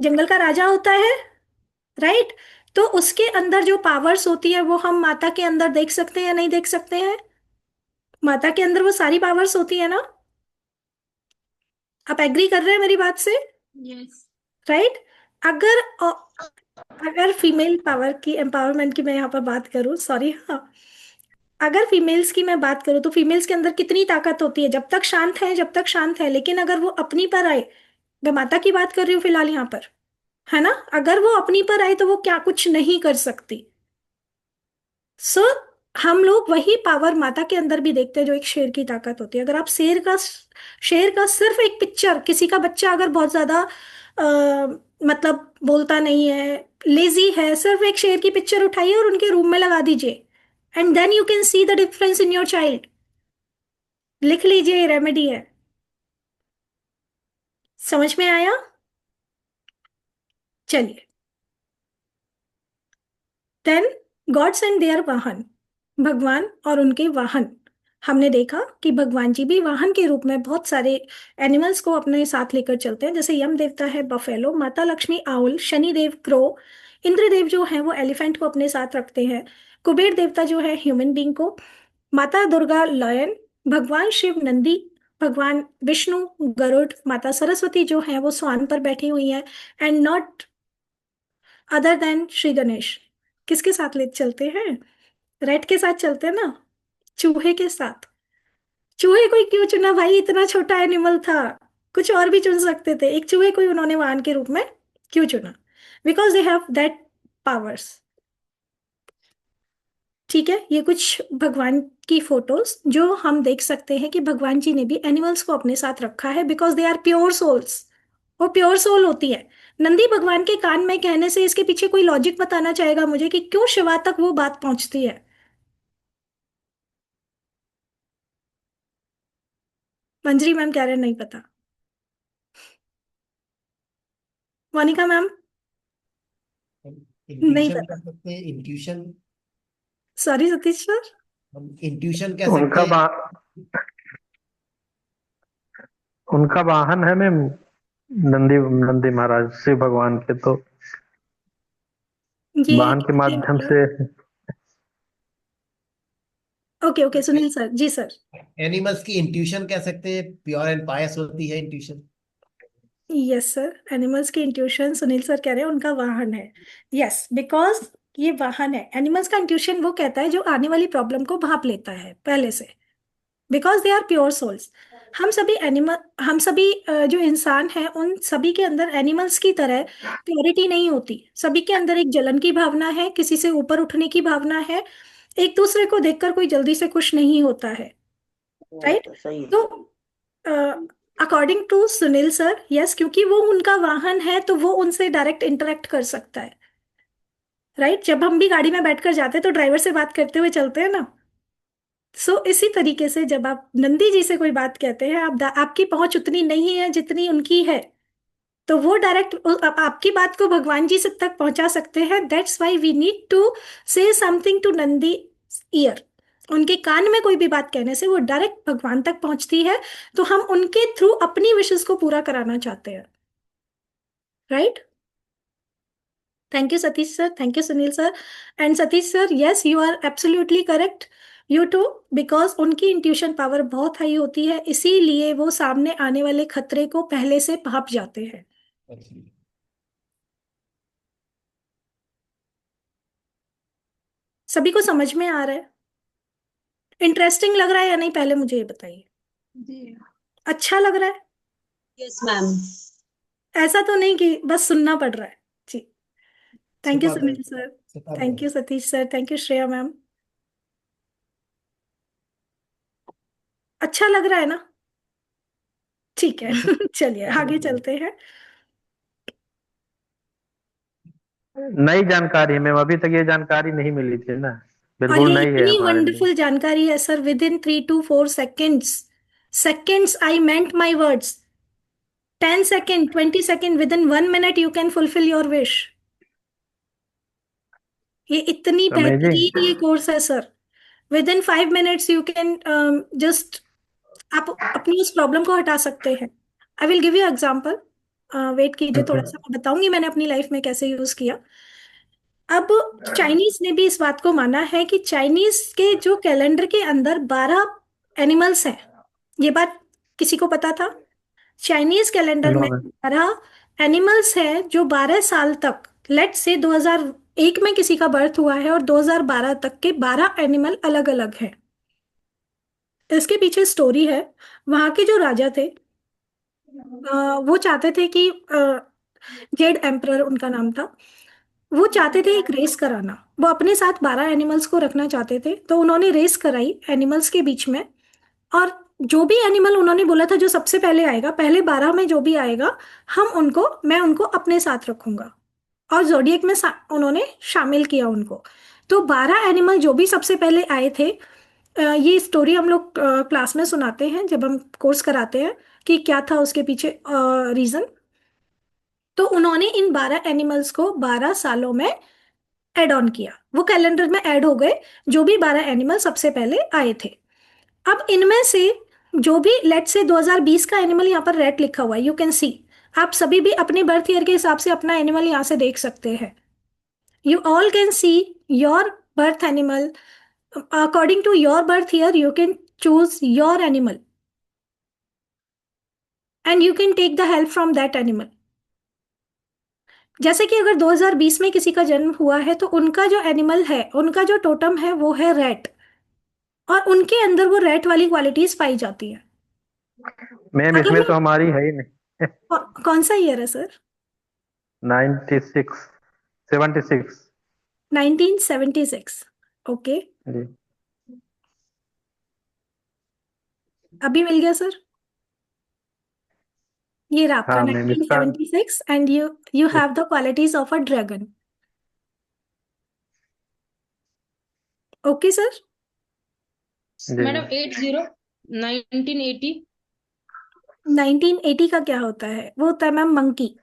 जंगल का राजा होता है, राइट। तो उसके अंदर जो पावर्स होती है वो हम माता के अंदर देख सकते हैं या नहीं देख सकते हैं? माता के अंदर वो सारी पावर्स होती है ना? आप एग्री कर रहे हैं मेरी बात से? यस। राइट। अगर अगर फीमेल पावर की, एम्पावरमेंट की मैं यहाँ पर बात करूँ, सॉरी, हाँ, अगर फीमेल्स की मैं बात करूँ तो फीमेल्स के अंदर कितनी ताकत होती है? जब तक शांत है, जब तक शांत है। लेकिन अगर वो अपनी पर आए, मैं माता की बात कर रही हूँ फिलहाल यहाँ पर, है ना, अगर वो अपनी पर आए तो वो क्या कुछ नहीं कर सकती। सो हम लोग वही पावर माता के अंदर भी देखते हैं जो एक शेर की ताकत होती है। अगर आप शेर का सिर्फ एक पिक्चर, किसी का बच्चा अगर बहुत ज्यादा मतलब बोलता नहीं है, लेजी है, सिर्फ एक शेर की पिक्चर उठाइए और उनके रूम में लगा दीजिए, and then you can see the difference in your child. लिख लीजिए, ये रेमेडी है। समझ में आया? चलिए, देन गॉड्स एंड देयर वाहन, भगवान और उनके वाहन। हमने देखा कि भगवान जी भी वाहन के रूप में बहुत सारे एनिमल्स को अपने साथ लेकर चलते हैं। जैसे यम देवता है बफेलो, माता लक्ष्मी आउल, शनि देव क्रो, इंद्रदेव जो है वो एलिफेंट को अपने साथ रखते हैं, कुबेर देवता जो है ह्यूमन बींग को, माता दुर्गा लयन, भगवान शिव नंदी, भगवान विष्णु गरुड़, माता सरस्वती जो है वो स्वान पर बैठी हुई है, and not other than Shri Ganesh. किसके साथ ले चलते हैं? रेड के साथ चलते हैं ना, चूहे के साथ। चूहे को ही क्यों चुना भाई? इतना छोटा एनिमल था, कुछ और भी चुन सकते थे। एक चूहे को ही उन्होंने वाहन के रूप में क्यों चुना? Because they have that powers. ठीक है, ये कुछ भगवान की फोटोज जो हम देख सकते हैं कि भगवान जी ने भी एनिमल्स को अपने साथ रखा है, because they are pure souls. वो प्योर सोल होती है। नंदी भगवान के कान में कहने से इसके पीछे कोई लॉजिक बताना चाहेगा मुझे कि क्यों शिवा तक वो बात पहुंचती है? मंजरी मैम कह रहे हैं नहीं पता। मोनिका मैम? नहीं इंट्यूशन पता। कह सकते हैं, इंट्यूशन। Sorry Satish sir. हम इंट्यूशन कह सकते उनका हैं। उनका वाहन है मैम, नंदी नंदी महाराज शिव भगवान के, तो ये वाहन के कैसे माध्यम मतलब? से। ओके ओके, सुनील सर जी सर। एनिमल्स की इंट्यूशन कह सकते हैं, प्योर एंड पायस होती है इंट्यूशन। यस सर, एनिमल्स की इंट्यूशन सुनील सर कह रहे हैं उनका वाहन है। यस, बिकॉज ये वाहन है। एनिमल्स का इंट्यूशन वो कहता है जो आने वाली प्रॉब्लम को भांप लेता है पहले से, because they are pure souls. हम सभी जो इंसान हैं उन सभी के अंदर एनिमल्स की तरह प्योरिटी नहीं होती। सभी के अंदर एक जलन की भावना है, किसी से ऊपर उठने की भावना है, एक दूसरे को देखकर कोई जल्दी से खुश नहीं होता है, राइट। तो according to Sunil sir, yes, क्योंकि वो उनका वाहन है तो वो उनसे डायरेक्ट इंटरेक्ट कर सकता है, राइट। जब हम भी गाड़ी में बैठकर जाते हैं तो ड्राइवर से बात करते हुए चलते हैं ना। सो इसी तरीके से जब आप नंदी जी से कोई बात कहते हैं, आपकी पहुंच उतनी नहीं है जितनी उनकी है, तो वो डायरेक्ट आपकी बात को भगवान जी से तक पहुंचा सकते हैं। That's why we need to say something to Nandi ear. उनके कान में कोई भी बात कहने से वो डायरेक्ट भगवान तक पहुंचती है, तो हम उनके थ्रू अपनी विशेष को पूरा कराना चाहते हैं, right. Thank you Satish sir, thank you Sunil sir, and Satish sir, yes you are absolutely correct. You too, because उनकी इंट्यूशन पावर बहुत हाई होती है, इसीलिए वो सामने आने वाले खतरे को पहले से भाप जाते हैं। सभी को समझ में आ रहा है? इंटरेस्टिंग लग रहा है या नहीं, पहले मुझे ये बताइए। जी। अच्छा लग रहा है? Yes ma'am. ऐसा तो नहीं कि बस सुनना पड़ रहा है? जी। थैंक यू सुपर है, सुनील सर, सुपर है। Thank you Satish sir, thank you Shreya ma'am. अच्छा लग रहा है ना? ठीक है। चलिए आगे चलते हैं। नई जानकारी है मैम, अभी तक ये जानकारी नहीं मिली थी ना, और बिल्कुल ये नई है इतनी हमारे लिए। वंडरफुल जानकारी है सर, with in 3 to 4 seconds, seconds I meant my words, 10 seconds, 20 seconds, within 1 minute you can fulfill your wish। ये इतनी अमेजिंग। बेहतरीन ये कोर्स है सर। Within 5 minutes you can just, आप अपनी उस प्रॉब्लम को हटा सकते हैं। I will give you example. Wait कीजिए थोड़ा सा, मैं बताऊंगी मैंने अपनी लाइफ में कैसे यूज किया। अब चाइनीज ने भी इस बात को माना है कि चाइनीज के जो कैलेंडर के अंदर 12 एनिमल्स हैं। ये बात किसी को पता था? चाइनीज कैलेंडर नो में मैम। 12 एनिमल्स हैं जो 12 साल तक, लेट से 2001 में किसी का बर्थ हुआ है और 2012 तक के 12 एनिमल अलग अलग हैं। इसके पीछे स्टोरी है। वहां के जो राजा थे, वो चाहते थे कि जेड एम्परर उनका नाम था, वो चाहते थे एक रेस कराना। वो अपने साथ 12 एनिमल्स को रखना चाहते थे, तो उन्होंने रेस कराई एनिमल्स के बीच में। और जो भी एनिमल उन्होंने बोला था जो सबसे पहले आएगा, पहले 12 में जो भी आएगा, मैं उनको अपने साथ रखूंगा। और जोडियक में उन्होंने शामिल किया उनको। तो 12 एनिमल जो भी सबसे पहले आए थे, ये स्टोरी हम लोग क्लास में सुनाते हैं जब हम कोर्स कराते हैं कि क्या था उसके पीछे रीजन। तो उन्होंने इन 12 एनिमल्स को 12 सालों में एड ऑन किया, वो कैलेंडर में ऐड हो गए, जो भी 12 एनिमल सबसे पहले आए थे। अब इनमें से जो भी, लेट से 2020 का एनिमल यहाँ पर रेड लिखा हुआ है, यू कैन सी। आप सभी भी अपने बर्थ ईयर के हिसाब से अपना एनिमल यहाँ से देख सकते हैं। You all can see your birth animal. According to your birth year you can choose your animal and you can take the help from that animal. जैसे कि अगर 2020 में किसी का जन्म हुआ है तो उनका जो एनिमल है, उनका जो टोटम है वो है रैट, और उनके अंदर वो रैट वाली क्वालिटीज पाई जाती है। मैम अगर इसमें तो हम, हमारी है ही नहीं। कौन सा ईयर है सर? 96, 76। 1976। ओके, जी। अभी मिल गया सर। ये रहा आपका हाँ मैम इसका। 1976, and you you have the qualities of a dragon. Okay sir. जी। मैडम 1980। 1980 का क्या होता है? वो होता है मैम मंकी।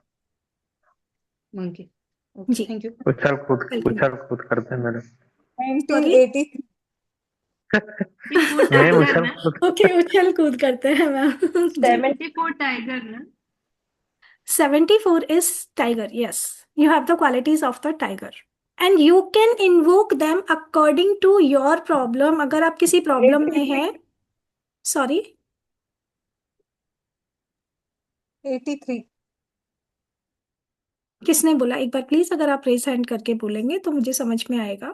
मंकी। ओके, जी, थैंक यू। वेलकम। उछल कूद करते हैं मैडम। सॉरी, 1983 मैम टाइगर उछल ना, कूद। ओके, उछल कूद करते हैं मैम। जी। 74 टाइगर ना। 74 is tiger, yes. You have the qualities of the tiger and you can invoke them according to your problem। अगर आप किसी प्रॉब्लम में हैं, सॉरी, 83 किसने बोला? एक बार प्लीज अगर आप रेस हैंड करके बोलेंगे तो मुझे समझ में आएगा।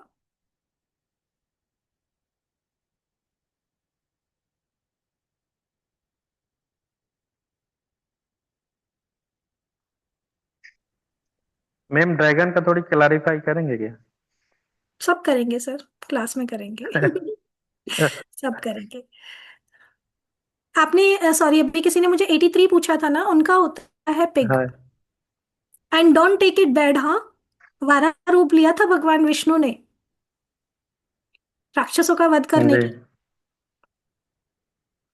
मैम ड्रैगन का थोड़ी क्लैरिफाई करेंगे क्या? सब करेंगे सर, क्लास में करेंगे। सब करेंगे। आपने, सॉरी, अभी किसी ने मुझे 83 पूछा था ना, उनका होता है पिग। हाँ and don't take it bad, हाँ। वारा रूप लिया था भगवान विष्णु ने राक्षसों का वध करने जी। के।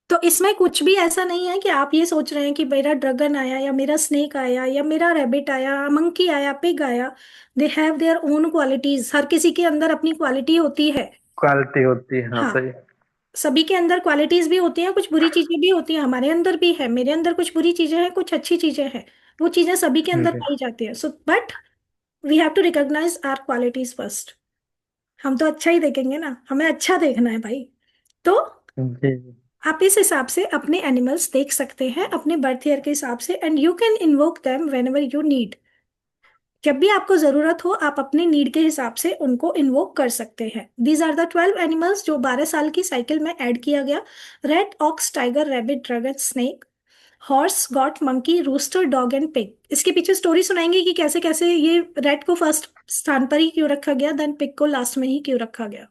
तो इसमें कुछ भी ऐसा नहीं है कि आप ये सोच रहे हैं कि मेरा ड्रैगन आया या मेरा स्नेक आया या मेरा रैबिट आया, मंकी आया, पिग आया। They have their own qualities, हर किसी के अंदर अपनी क्वालिटी होती है। क्वालिटी होती है, हाँ हाँ, सही। सभी के अंदर क्वालिटीज भी होती हैं, कुछ बुरी चीजें भी होती हैं, हमारे अंदर भी है, मेरे अंदर कुछ बुरी चीजें हैं, कुछ अच्छी चीजें हैं। वो चीजें सभी के अंदर जी पाई जाती है। So but we have to recognize our qualities first. हम तो अच्छा ही देखेंगे ना, हमें अच्छा देखना है भाई। तो जी। आप इस हिसाब से अपने एनिमल्स देख सकते हैं अपने बर्थ ईयर के हिसाब से, and you can invoke them when ever you need. जब भी आपको जरूरत हो आप अपने नीड के हिसाब से उनको इन्वोक कर सकते हैं। दीज आर द 12 एनिमल्स जो 12 साल की साइकिल में ऐड किया गया। Rat, ox, tiger, rabbit, dragon, snake, horse, goat, monkey, rooster, dog and pig. इसके पीछे स्टोरी सुनाएंगे कि कैसे कैसे ये रेड को फर्स्ट स्थान पर ही क्यों रखा गया, देन पिग को लास्ट में ही क्यों रखा गया।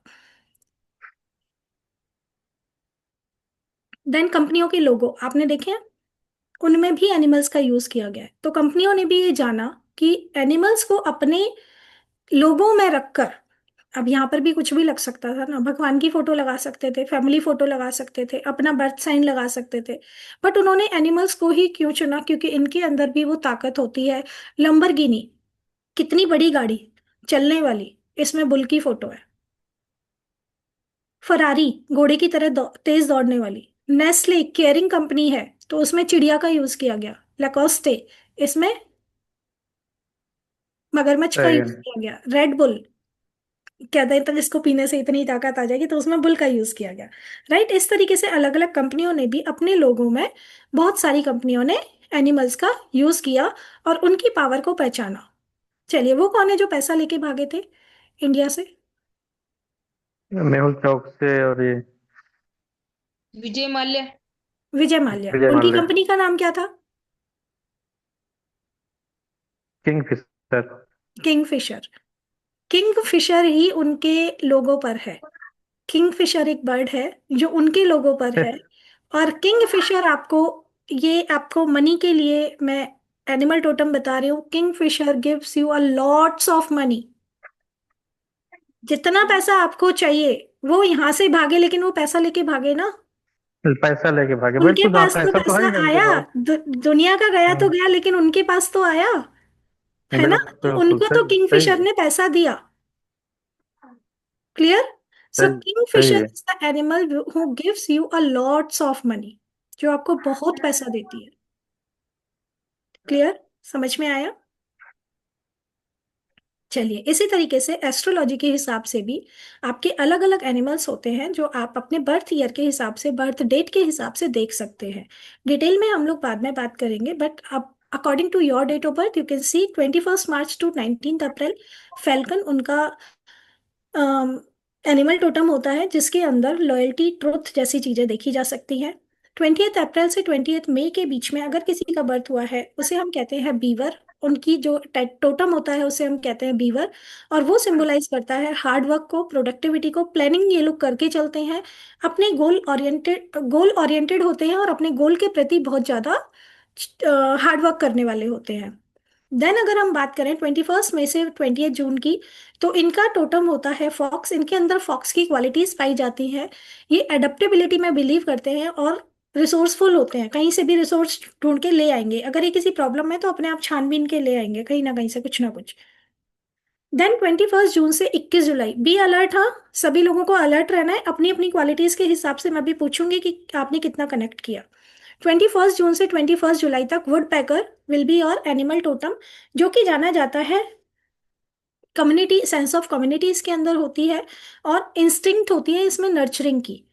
देन कंपनियों के लोगो आपने देखे हैं? उनमें भी एनिमल्स का यूज किया गया है। तो कंपनियों ने भी ये जाना कि एनिमल्स को अपने लोगों में रखकर, अब यहाँ पर भी कुछ भी लग सकता था ना, भगवान की फोटो लगा सकते थे, फैमिली फोटो लगा सकते थे, अपना बर्थ साइन लगा सकते थे, बट उन्होंने एनिमल्स को ही क्यों चुना? क्योंकि इनके अंदर भी वो ताकत होती है। लंबरगिनी, कितनी बड़ी गाड़ी, चलने वाली, इसमें बुल की फोटो है। फरारी, घोड़े की तरह तेज दौड़ने वाली। नेस्ले, केयरिंग कंपनी है, तो उसमें चिड़िया का यूज किया गया। लकोस्टे, इसमें मगरमच्छ का यूज टाइगर। किया गया। रेड बुल, कहते हैं तो जिसको पीने से इतनी ताकत आ जाएगी, तो उसमें बुल का यूज किया गया। राइट, इस तरीके से अलग अलग कंपनियों ने भी अपने लोगों में, बहुत सारी कंपनियों ने एनिमल्स का यूज किया और उनकी पावर को पहचाना। चलिए, वो कौन है जो पैसा लेके भागे थे इंडिया से? मेहुल चौक से, और ये विजय माल्या। विजय माल्या। विजय उनकी माल्या। कंपनी का नाम क्या था? किंगफिशर। किंगफिशर। किंगफिशर ही उनके लोगों पर है। किंगफिशर एक बर्ड है जो उनके लोगों पर है। और किंगफिशर आपको, ये आपको मनी के लिए मैं एनिमल टोटम बता रही हूँ। Kingfisher gives you a lots of money. जितना पैसा आपको चाहिए, वो यहाँ से भागे, लेकिन वो पैसा लेके भागे ना। पैसा लेके भागे, उनके बिल्कुल। हाँ, पास तो पैसा तो है पैसा ही उनके आया, पास। दुनिया का गया तो हाँ, गया, लेकिन उनके पास तो आया, है ना? बिल्कुल तो बिल्कुल उनको तो सही सही किंगफिशर है। ने पैसा दिया। क्लियर? सो सही सही किंगफिशर है। Is the animal who gives you a lots of money, जो आपको बहुत पैसा देती है। क्लियर? समझ में आया? चलिए, इसी तरीके से एस्ट्रोलॉजी के हिसाब से भी आपके अलग अलग एनिमल्स होते हैं जो आप अपने बर्थ ईयर के हिसाब से, बर्थ डेट के हिसाब से देख सकते हैं। डिटेल में हम लोग बाद में बात करेंगे, बट अब according to your date of birth you can see 21 March to 19 April falcon उनका एनिमल टोटम होता है, जिसके अंदर लॉयल्टी, ट्रुथ जैसी चीजें देखी जा सकती हैं। 20 अप्रैल से 20 मई के बीच में अगर किसी का बर्थ हुआ है, उसे हम कहते हैं बीवर। उनकी जो टोटम होता है उसे हम कहते हैं बीवर। और वो सिंबलाइज करता है हार्ड वर्क को, प्रोडक्टिविटी को, प्लानिंग ये लोग करके चलते हैं। अपने गोल ओरिएंटेड होते हैं और अपने गोल के प्रति बहुत ज्यादा हार्ड वर्क करने वाले होते हैं। देन अगर हम बात करें 21 मई से 20 जून की, तो इनका टोटम होता है फॉक्स। इनके अंदर फॉक्स की क्वालिटीज पाई जाती हैं। ये एडेप्टेबिलिटी में बिलीव करते हैं और रिसोर्सफुल होते हैं। कहीं से भी रिसोर्स ढूंढ के ले आएंगे, अगर ये किसी प्रॉब्लम है तो अपने आप छानबीन के ले आएंगे कहीं ना कहीं से कुछ ना कुछ। देन 21 जून से 21 जुलाई, बी अलर्ट। हाँ, सभी लोगों को अलर्ट रहना है। अपनी अपनी क्वालिटीज के हिसाब से मैं भी पूछूंगी कि आपने कितना कनेक्ट किया। 21 जून से 21 जुलाई तक would packer will be your animal totem, जो कि जाना जाता है कम्युनिटी, सेंस ऑफ कम्युनिटी इसके अंदर होती है और इंस्टिंक्ट होती है इसमें नर्चरिंग की।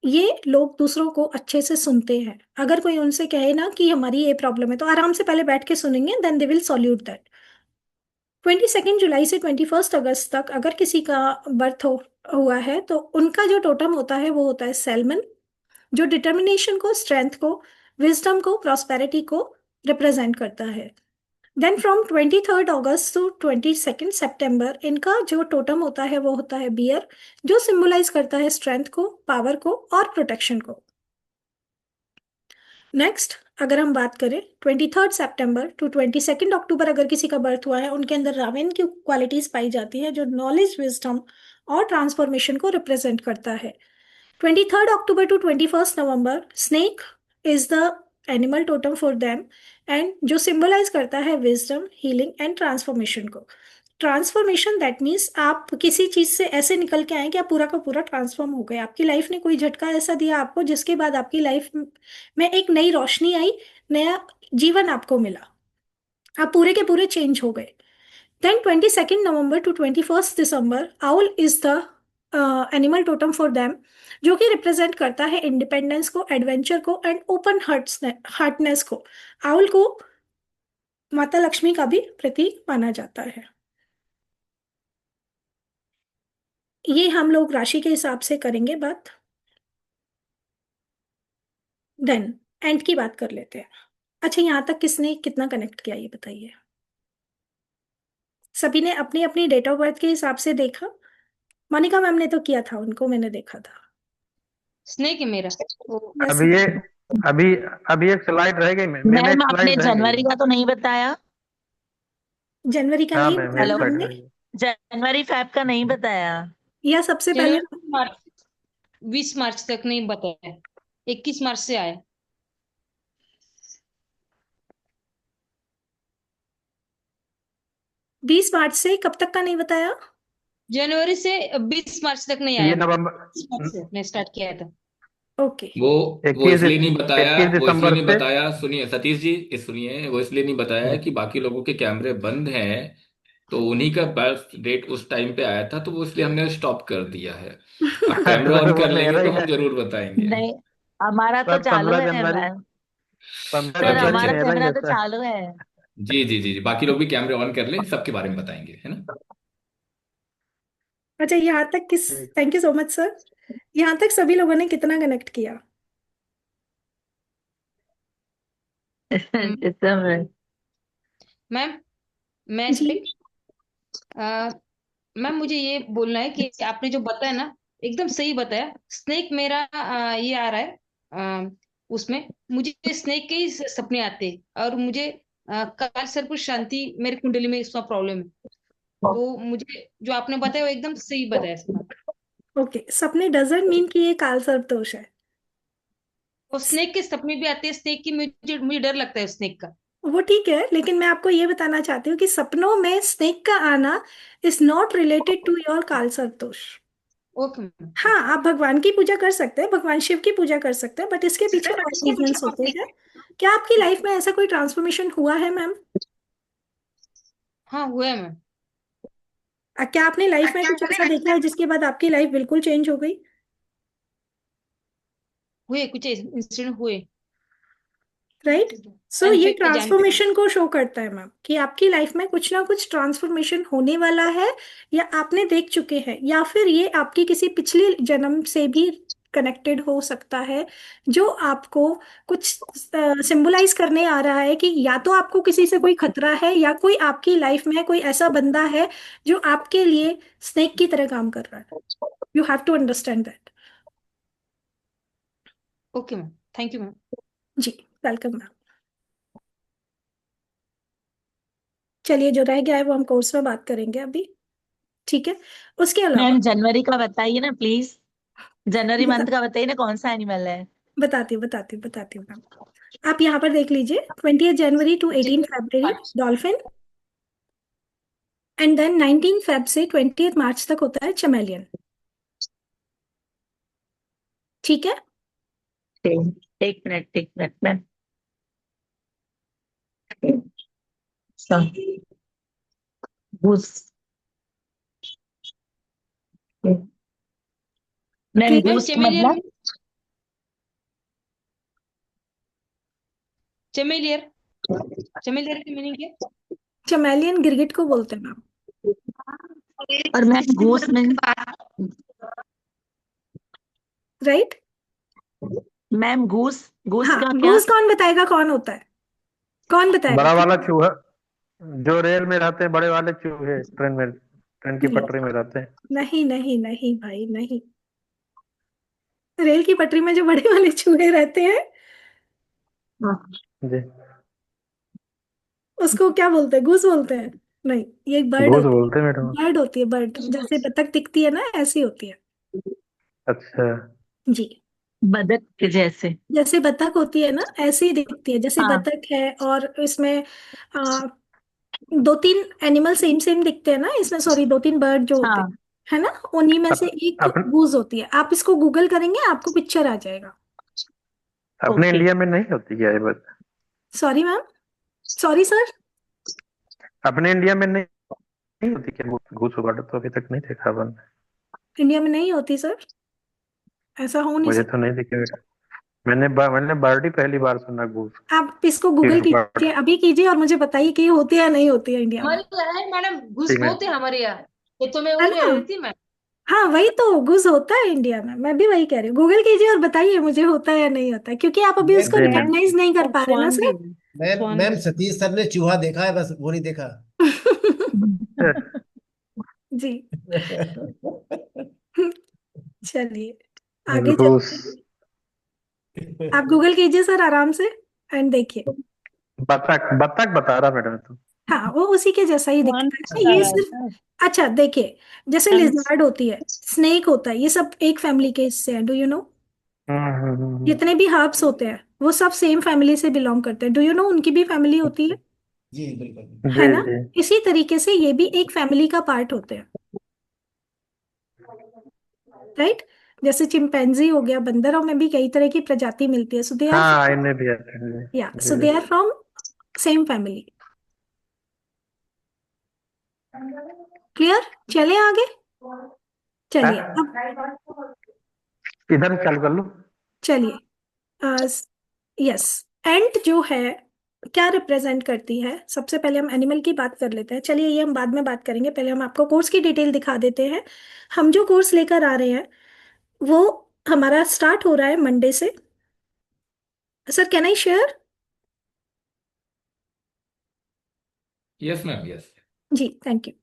ये लोग दूसरों को अच्छे से सुनते हैं। अगर कोई उनसे कहे ना कि हमारी ये प्रॉब्लम है, तो आराम से पहले बैठ के सुनेंगे, then they will salute that. 22 जुलाई से 21 अगस्त तक अगर किसी का बर्थ हुआ है, तो उनका जो टोटम होता है वो होता है सेल्मन, जो डिटर्मिनेशन को, स्ट्रेंथ को, विजडम को, प्रॉस्पेरिटी को रिप्रेजेंट करता है। देन फ्रॉम 23 अगस्त टू 22 सितंबर इनका जो टोटम होता है वो होता है बियर, जो सिंबलाइज करता है स्ट्रेंथ को, पावर को और प्रोटेक्शन को। नेक्स्ट, अगर हम बात करें 23 सितंबर टू 22 अक्टूबर अगर किसी का बर्थ हुआ है, उनके अंदर रावेन की क्वालिटीज पाई जाती है, जो नॉलेज, विजडम और ट्रांसफॉर्मेशन को रिप्रेजेंट करता है। 23 October to 21 November snake is the animal totem for them, and जो सिंबलाइज करता है विजडम, हीलिंग एंड ट्रांसफॉर्मेशन को। ट्रांसफॉर्मेशन दैट मीन्स आप किसी चीज से ऐसे निकल के आए कि आप पूरा का पूरा ट्रांसफॉर्म हो गए। आपकी लाइफ ने कोई झटका ऐसा दिया आपको, जिसके बाद आपकी लाइफ में एक नई रोशनी आई, नया जीवन आपको मिला, आप पूरे के पूरे चेंज हो गए। Then 22 November to 21 December owl is the animal totem for them, जो कि रिप्रेजेंट करता है इंडिपेंडेंस को, एडवेंचर को एंड ओपन हार्टनेस को। आउल को माता लक्ष्मी का भी प्रतीक माना जाता है। ये हम लोग राशि के हिसाब से करेंगे बात। देन एंड की बात कर लेते हैं। अच्छा, यहाँ तक किसने कितना कनेक्ट किया ये बताइए। सभी ने अपनी अपनी डेट ऑफ बर्थ के हिसाब से देखा। मोनिका मैम ने तो किया था, उनको मैंने देखा था। स्नेक है मेरा। ओ, यस अभी ये अभी अभी एक स्लाइड रह गई मैम मैम एक आपने स्लाइड रह गई जनवरी है। का तो नहीं बताया। जनवरी का हाँ नहीं मैम एक बताया हेलो, स्लाइड हमने, रह गई। जनवरी फेब का नहीं बताया। या सबसे पहले जनवरी मार्च, 20 मार्च तक नहीं बताया, 21 मार्च से आया। 20 मार्च से कब तक का नहीं बताया? जनवरी से 20 मार्च तक नहीं ये आया, नवंबर 20 मार्च से मैं स्टार्ट किया था। ओके। वो वो इक्कीस इसलिए नहीं बताया, 21 दिसंबर से। सुनिए सतीश जी, सुनिए, वो इसलिए नहीं बताया कि बाकी लोगों के कैमरे बंद हैं, तो उन्हीं का बर्थ डेट उस टाइम पे आया था, तो वो इसलिए हमने स्टॉप कर दिया है। अब कैमरा ऑन वो कर लेंगे मेरा तो ही हम है जरूर बताएंगे। नहीं, हमारा तो सर। चालू पंद्रह है जनवरी मैम। पंद्रह सर अच्छा जनवरी अच्छा। हमारा मेरा ही कैमरा है तो सर। चालू है। जी जी जी जी, बाकी लोग भी कैमरे ऑन कर लें, सबके बारे में बताएंगे, है ना। अच्छा, यहाँ तक किस, thank you so much sir. यहाँ तक सभी लोगों ने कितना कनेक्ट किया? हम्म, दिसंबर। मैम मैं जी। स्पीक। मैम मुझे ये बोलना है कि आपने जो बताया ना, एकदम सही बताया। स्नेक मेरा ये आ रहा है, उसमें मुझे स्नेक के ही सपने आते हैं, और मुझे काल सर्प शांति मेरी कुंडली में इसका प्रॉब्लम है। तो मुझे जो आपने बताया वो एकदम सही बताया मैम। ओके, सपने डजंट मीन कि ये काल सर्प दोष है। और स्नेक के सपने भी आते हैं, स्नेक की मुझे मुझे डर लगता है स्नेक का। वो ठीक है, लेकिन मैं आपको ये बताना चाहती हूँ कि सपनों में स्नेक का आना is not related to your kaal sarp dosh. Okay ma'am, हाँ, ओके। आप भगवान की पूजा कर सकते हैं, भगवान शिव की पूजा कर सकते हैं, बट इसके पीछे और रीजंस होते हैं। क्या आपकी लाइफ में ऐसा कोई ट्रांसफॉर्मेशन हुआ है मैम? हाँ हुआ है मैम। क्या आपने लाइफ में कुछ ऐसा देखा है जिसके बाद आपकी लाइफ बिल्कुल चेंज हो गई? हुए कुछ इंसिडेंट हुए। राइट। सो ये इनफेक्ट जानते हैं। ट्रांसफॉर्मेशन को शो करता है मैम कि आपकी लाइफ में कुछ ना कुछ ट्रांसफॉर्मेशन होने वाला है, या आपने देख चुके हैं, या फिर ये आपकी किसी पिछले जन्म से भी कनेक्टेड हो सकता है, जो आपको कुछ सिंबलाइज करने आ रहा है कि या तो आपको किसी से कोई खतरा है, या कोई आपकी लाइफ में कोई ऐसा बंदा है जो आपके लिए स्नेक की तरह काम कर रहा है। You have to understand that. Okay ma'am, thank you ma'am. जी, वेलकम मैम। चलिए, जो रह गया है वो हम कोर्स में बात करेंगे अभी, ठीक है? उसके अलावा मैम जनवरी का बताइए ना प्लीज। जनवरी बता, मंथ का बताइए ना, कौन सा एनिमल है। बताती हूँ मैम। आप यहाँ पर देख लीजिए, 20 January to 18 February dolphin, and then 19 Feb से 20 मार्च तक होता है चमेलियन। ठीक है। एक मिनट मैम। घूस मैम, क्लियर? मैम घूस चमेलियर, मतलब। चमेलियर, चमेलियर की मीनिंग क्या? चमेलियन गिरगिट को बोलते हैं मैम। और मैम घूस मीन। राइट। मैम घूस, घूस हाँ, का क्या। घूस कौन बताएगा कौन होता है? कौन बताएगा? बड़ा वाला चूहा, जो रेल में रहते हैं, बड़े वाले चूहे ट्रेन की नहीं पटरी में रहते हैं। नहीं नहीं नहीं भाई, नहीं। रेल की पटरी में जो बड़े वाले चूहे रहते हैं, जी, उसको क्या बोलते हैं? घूस बोलते हैं? नहीं, ये एक बर्ड घूस होती बोलते हैं मैडम। है। बर्ड होती है, बर्ड, जैसे बतख दिखती है ना, ऐसी होती है। अच्छा। जी। बदक के जैसे। जैसे बतख होती है ना, ऐसे ही दिखती है, जैसे हाँ बतख है। और इसमें आ, 2-3 एनिमल सेम सेम दिखते हैं ना इसमें, सॉरी, 2-3 बर्ड जो होते हैं, हाँ। है ना, उन्हीं में से अप, एक अपन गूज होती है। आप इसको गूगल करेंगे, आपको पिक्चर आ जाएगा। अपने ओके। इंडिया में नहीं होती क्या ये बात? Sorry ma'am, sorry sir. अपने इंडिया में नहीं होती क्या घूस उगाड़ा? तो अभी तक नहीं देखा अपन। इंडिया में नहीं होती सर, ऐसा हो नहीं मुझे सकता। तो नहीं दिखे बेटा। मैंने बर्ड ही पहली बार सुना, घूस आप इसको की गूगल उगाड़। कीजिए, अभी कीजिए, और मुझे बताइए कि ये होती है या नहीं होती है इंडिया में। हमारे यहाँ है मैडम, घुस ठीक है। बहुत है हमारे यहाँ। ये तो मैं है और ना? रहती मैं। हाँ, वही तो, घुस होता है इंडिया में, मैं भी वही कह रही हूँ। गूगल कीजिए और बताइए मुझे होता है या नहीं होता है, क्योंकि आप अभी मैम उसको जी मैम। रिकॉग्नाइज नहीं कर और पा रहे ना स्वान भी सर। है। मैम स्वान मैम भी। सतीश सर ने चूहा देखा है, बस वो नहीं देखा। जी। चलिए, आगे घूस। चलते आप गूगल कीजिए सर आराम से एंड देखिए। बतख बतख बता रहा मैडम तो। हाँ वो उसी के जैसा ही वन दिखता है बता ये रहा है सिर्फ। सर। अच्छा देखिए, जैसे वन। लिजर्ड होती है, स्नेक होता है, ये सब एक फैमिली के हिस्से हैं, डू यू नो। जितने भी हर्ब्स होते हैं वो सब सेम फैमिली से बिलोंग करते हैं, डू यू नो उनकी भी फैमिली होती जी बिल्कुल। है जी ना। जी। इसी तरीके से ये भी एक फैमिली का पार्ट होते हैं, राइट। जैसे चिंपैंजी हो गया, बंदरों में भी कई तरह की प्रजाति मिलती है, सो दे आर, हाँ इन्हें भी आते हैं या जी सो जी they are from same family. Clear, चले आगे। चलिए अब, इधर से चालू कर लो। चलिए यस, एंट जो है क्या रिप्रेजेंट करती है, सबसे पहले हम एनिमल की बात कर लेते हैं। चलिए ये हम बाद में बात करेंगे, पहले हम आपको कोर्स की डिटेल दिखा देते हैं। हम जो कोर्स लेकर आ रहे हैं वो हमारा स्टार्ट हो रहा है मंडे से। Sir can I share. Yes ma'am, yes. जी थैंक यू।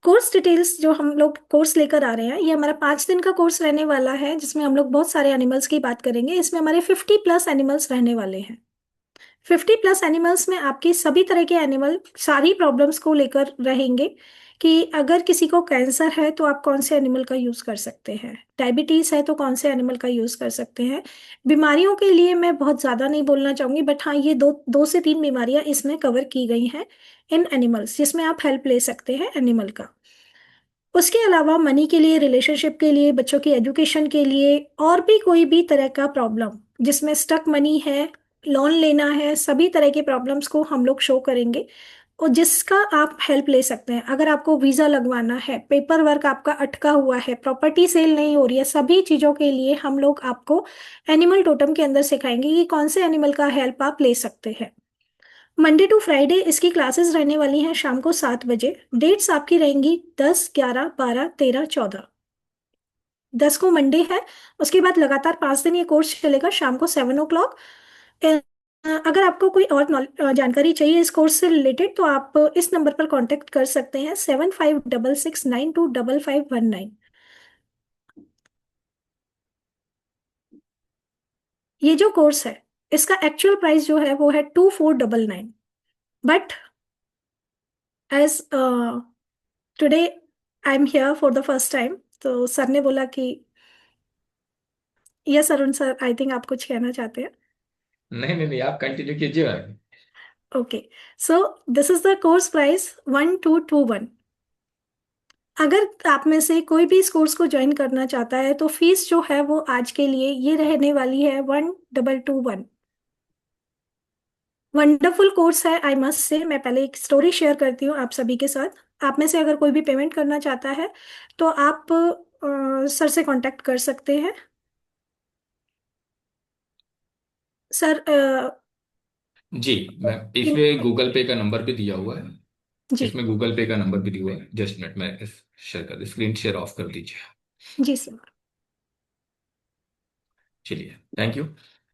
कोर्स डिटेल्स जो हम लोग कोर्स लेकर आ रहे हैं, ये हमारा 5 दिन का कोर्स रहने वाला है, जिसमें हम लोग बहुत सारे एनिमल्स की बात करेंगे। इसमें हमारे 50+ एनिमल्स रहने वाले हैं। 50+ एनिमल्स में आपकी सभी तरह के एनिमल सारी प्रॉब्लम्स को लेकर रहेंगे, कि अगर किसी को कैंसर है तो आप कौन से एनिमल का यूज़ कर सकते हैं, डायबिटीज़ है तो कौन से एनिमल का यूज़ कर सकते हैं। बीमारियों के लिए मैं बहुत ज़्यादा नहीं बोलना चाहूँगी, बट हाँ ये दो दो से तीन बीमारियां इसमें कवर की गई हैं इन एनिमल्स, जिसमें आप हेल्प ले सकते हैं एनिमल का। उसके अलावा मनी के लिए, रिलेशनशिप के लिए, बच्चों की एजुकेशन के लिए, और भी कोई भी तरह का प्रॉब्लम जिसमें स्टक मनी है, लोन लेना है, सभी तरह के प्रॉब्लम्स को हम लोग शो करेंगे और जिसका आप हेल्प ले सकते हैं। अगर आपको वीज़ा लगवाना है, पेपर वर्क आपका अटका हुआ है, प्रॉपर्टी सेल नहीं हो रही है, सभी चीज़ों के लिए हम लोग आपको एनिमल टोटम के अंदर सिखाएंगे कि कौन से एनिमल का हेल्प आप ले सकते हैं। मंडे टू फ्राइडे इसकी क्लासेस रहने वाली हैं शाम को 7 बजे। डेट्स आपकी रहेंगी 10, 11, 12, 13, 14। 10 को मंडे है, उसके बाद लगातार 5 दिन ये कोर्स चलेगा शाम को 7 o'clock। अगर आपको कोई और जानकारी चाहिए इस कोर्स से रिलेटेड तो आप इस नंबर पर कांटेक्ट कर सकते हैं, 7566925519। ये जो कोर्स है इसका एक्चुअल प्राइस जो है वो है 2499, but as today I am here for the first time, तो सर ने बोला कि, yes Arun sir, I think आप कुछ कहना चाहते हैं। नहीं नहीं नहीं, आप कंटिन्यू कीजिए ma'am. Okay, so this is the course price 1221। अगर आप में से कोई भी इस कोर्स को ज्वाइन करना चाहता है तो फीस जो है वो आज के लिए ये रहने वाली है 1221। वंडरफुल कोर्स है आई मस्ट से। मैं पहले एक स्टोरी शेयर करती हूँ आप सभी के साथ। आप में से अगर कोई भी पेमेंट करना चाहता है तो आप सर से कांटेक्ट कर सकते हैं। सर जी मैम, इसमें गूगल पे का नंबर भी दिया हुआ है। जी इसमें गूगल पे का नंबर भी दिया हुआ है। जस्ट मिनट, मैं इस शेयर कर स्क्रीन शेयर ऑफ कर दीजिए। जी सर। चलिए, थैंक यू।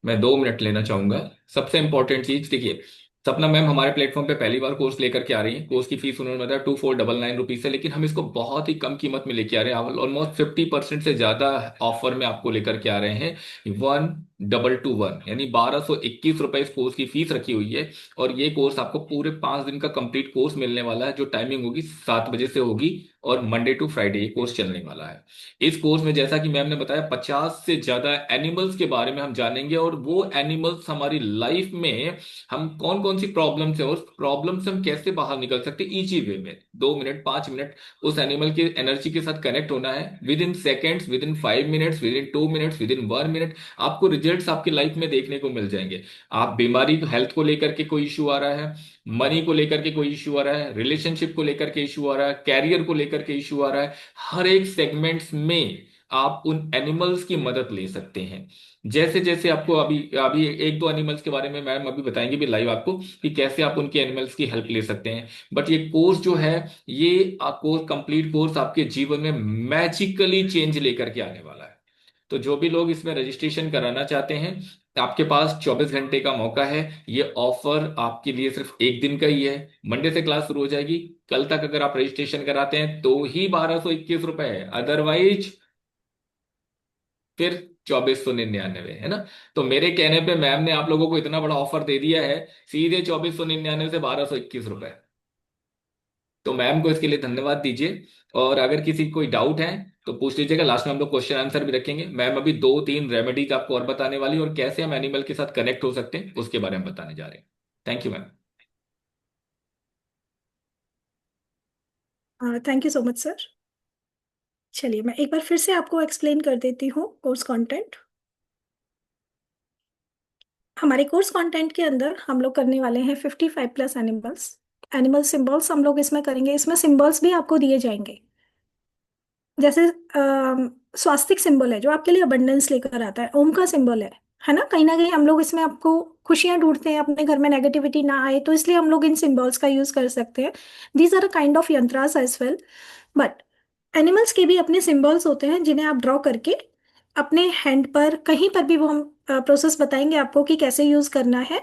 मैं 2 मिनट लेना चाहूंगा। सबसे इंपॉर्टेंट चीज देखिए, सपना मैम हमारे प्लेटफॉर्म पे पहली बार कोर्स लेकर के आ रही है। कोर्स की फीस उन्होंने बताया 2499 रुपीज है, लेकिन हम इसको बहुत ही कम कीमत में लेके आ रहे हैं। ऑलमोस्ट 50% से ज्यादा ऑफर में आपको लेकर के आ रहे हैं। 1221 यानी 1221 रुपए इस कोर्स की फीस रखी हुई है। और ये कोर्स आपको पूरे 5 दिन का कंप्लीट कोर्स मिलने वाला है, जो टाइमिंग होगी 7 बजे से होगी। और मंडे टू फ्राइडे ये कोर्स चलने वाला है। इस कोर्स में जैसा कि मैम ने बताया 50 से ज्यादा एनिमल्स के बारे में हम जानेंगे, और वो एनिमल्स हमारी लाइफ में हम कौन कौन सी प्रॉब्लम से, और प्रॉब्लम से हम कैसे बाहर निकल सकते हैं इजी वे में। 2 मिनट 5 मिनट उस एनिमल की एनर्जी के साथ कनेक्ट होना है। With in seconds, with in 5 minutes, with in 2 minutes, with in 1 minute आपको रिजल्ट्स आपकी लाइफ में देखने को मिल जाएंगे। आप बीमारी, हेल्थ को लेकर के कोई इशू आ रहा है, मनी को लेकर के कोई इशू आ रहा है, रिलेशनशिप को लेकर के इशू आ रहा है, कैरियर को लेकर के इशू आ रहा है, हर एक सेगमेंट्स में आप उन एनिमल्स की मदद ले सकते हैं। जैसे जैसे आपको अभी अभी एक दो एनिमल्स के बारे में मैम अभी बताएंगे भी लाइव आपको, कि कैसे आप उनके एनिमल्स की हेल्प ले सकते हैं। बट ये कोर्स जो है, ये आपको कंप्लीट कोर्स आपके जीवन में मैजिकली चेंज लेकर के आने वाला है। तो जो भी लोग इसमें रजिस्ट्रेशन कराना चाहते हैं, आपके पास 24 घंटे का मौका है। ये ऑफर आपके लिए सिर्फ एक दिन का ही है। मंडे से क्लास शुरू हो जाएगी। कल तक अगर आप रजिस्ट्रेशन कराते हैं तो ही 1221 रुपए है, अदरवाइज फिर 2499, है ना। तो मेरे कहने पे मैम ने आप लोगों को इतना बड़ा ऑफर दे दिया है, सीधे 2499 से 1221 रुपए। तो मैम को इसके लिए धन्यवाद दीजिए। और अगर किसी को कोई डाउट है तो पूछ लीजिएगा, लास्ट में हम लोग क्वेश्चन आंसर भी रखेंगे। मैम अभी दो तीन रेमेडीज आपको और बताने वाली और कैसे हम एनिमल के साथ कनेक्ट हो सकते हैं उसके बारे में बताने जा रहे हैं। Thank you ma'am. Thank you so much sir. चलिए मैं एक बार फिर से आपको एक्सप्लेन कर देती हूँ कोर्स कंटेंट। हमारे कोर्स कंटेंट के अंदर हम लोग करने वाले हैं 55+ एनिमल्स। एनिमल सिंबल्स हम लोग इसमें करेंगे। इसमें सिंबल्स भी आपको दिए जाएंगे। जैसे स्वास्तिक सिंबल है जो आपके लिए अबंडेंस लेकर आता है। ओम का सिंबल है ना कहीं हम लोग इसमें आपको खुशियां ढूंढते हैं, अपने घर में नेगेटिविटी ना आए, तो इसलिए हम लोग इन सिंबल्स का यूज कर सकते हैं। These are kind of yantras as well. But animals के भी अपने सिंबल्स होते हैं जिन्हें आप ड्रॉ करके अपने हैंड पर कहीं पर भी, वो हम प्रोसेस बताएंगे आपको कि कैसे यूज करना है।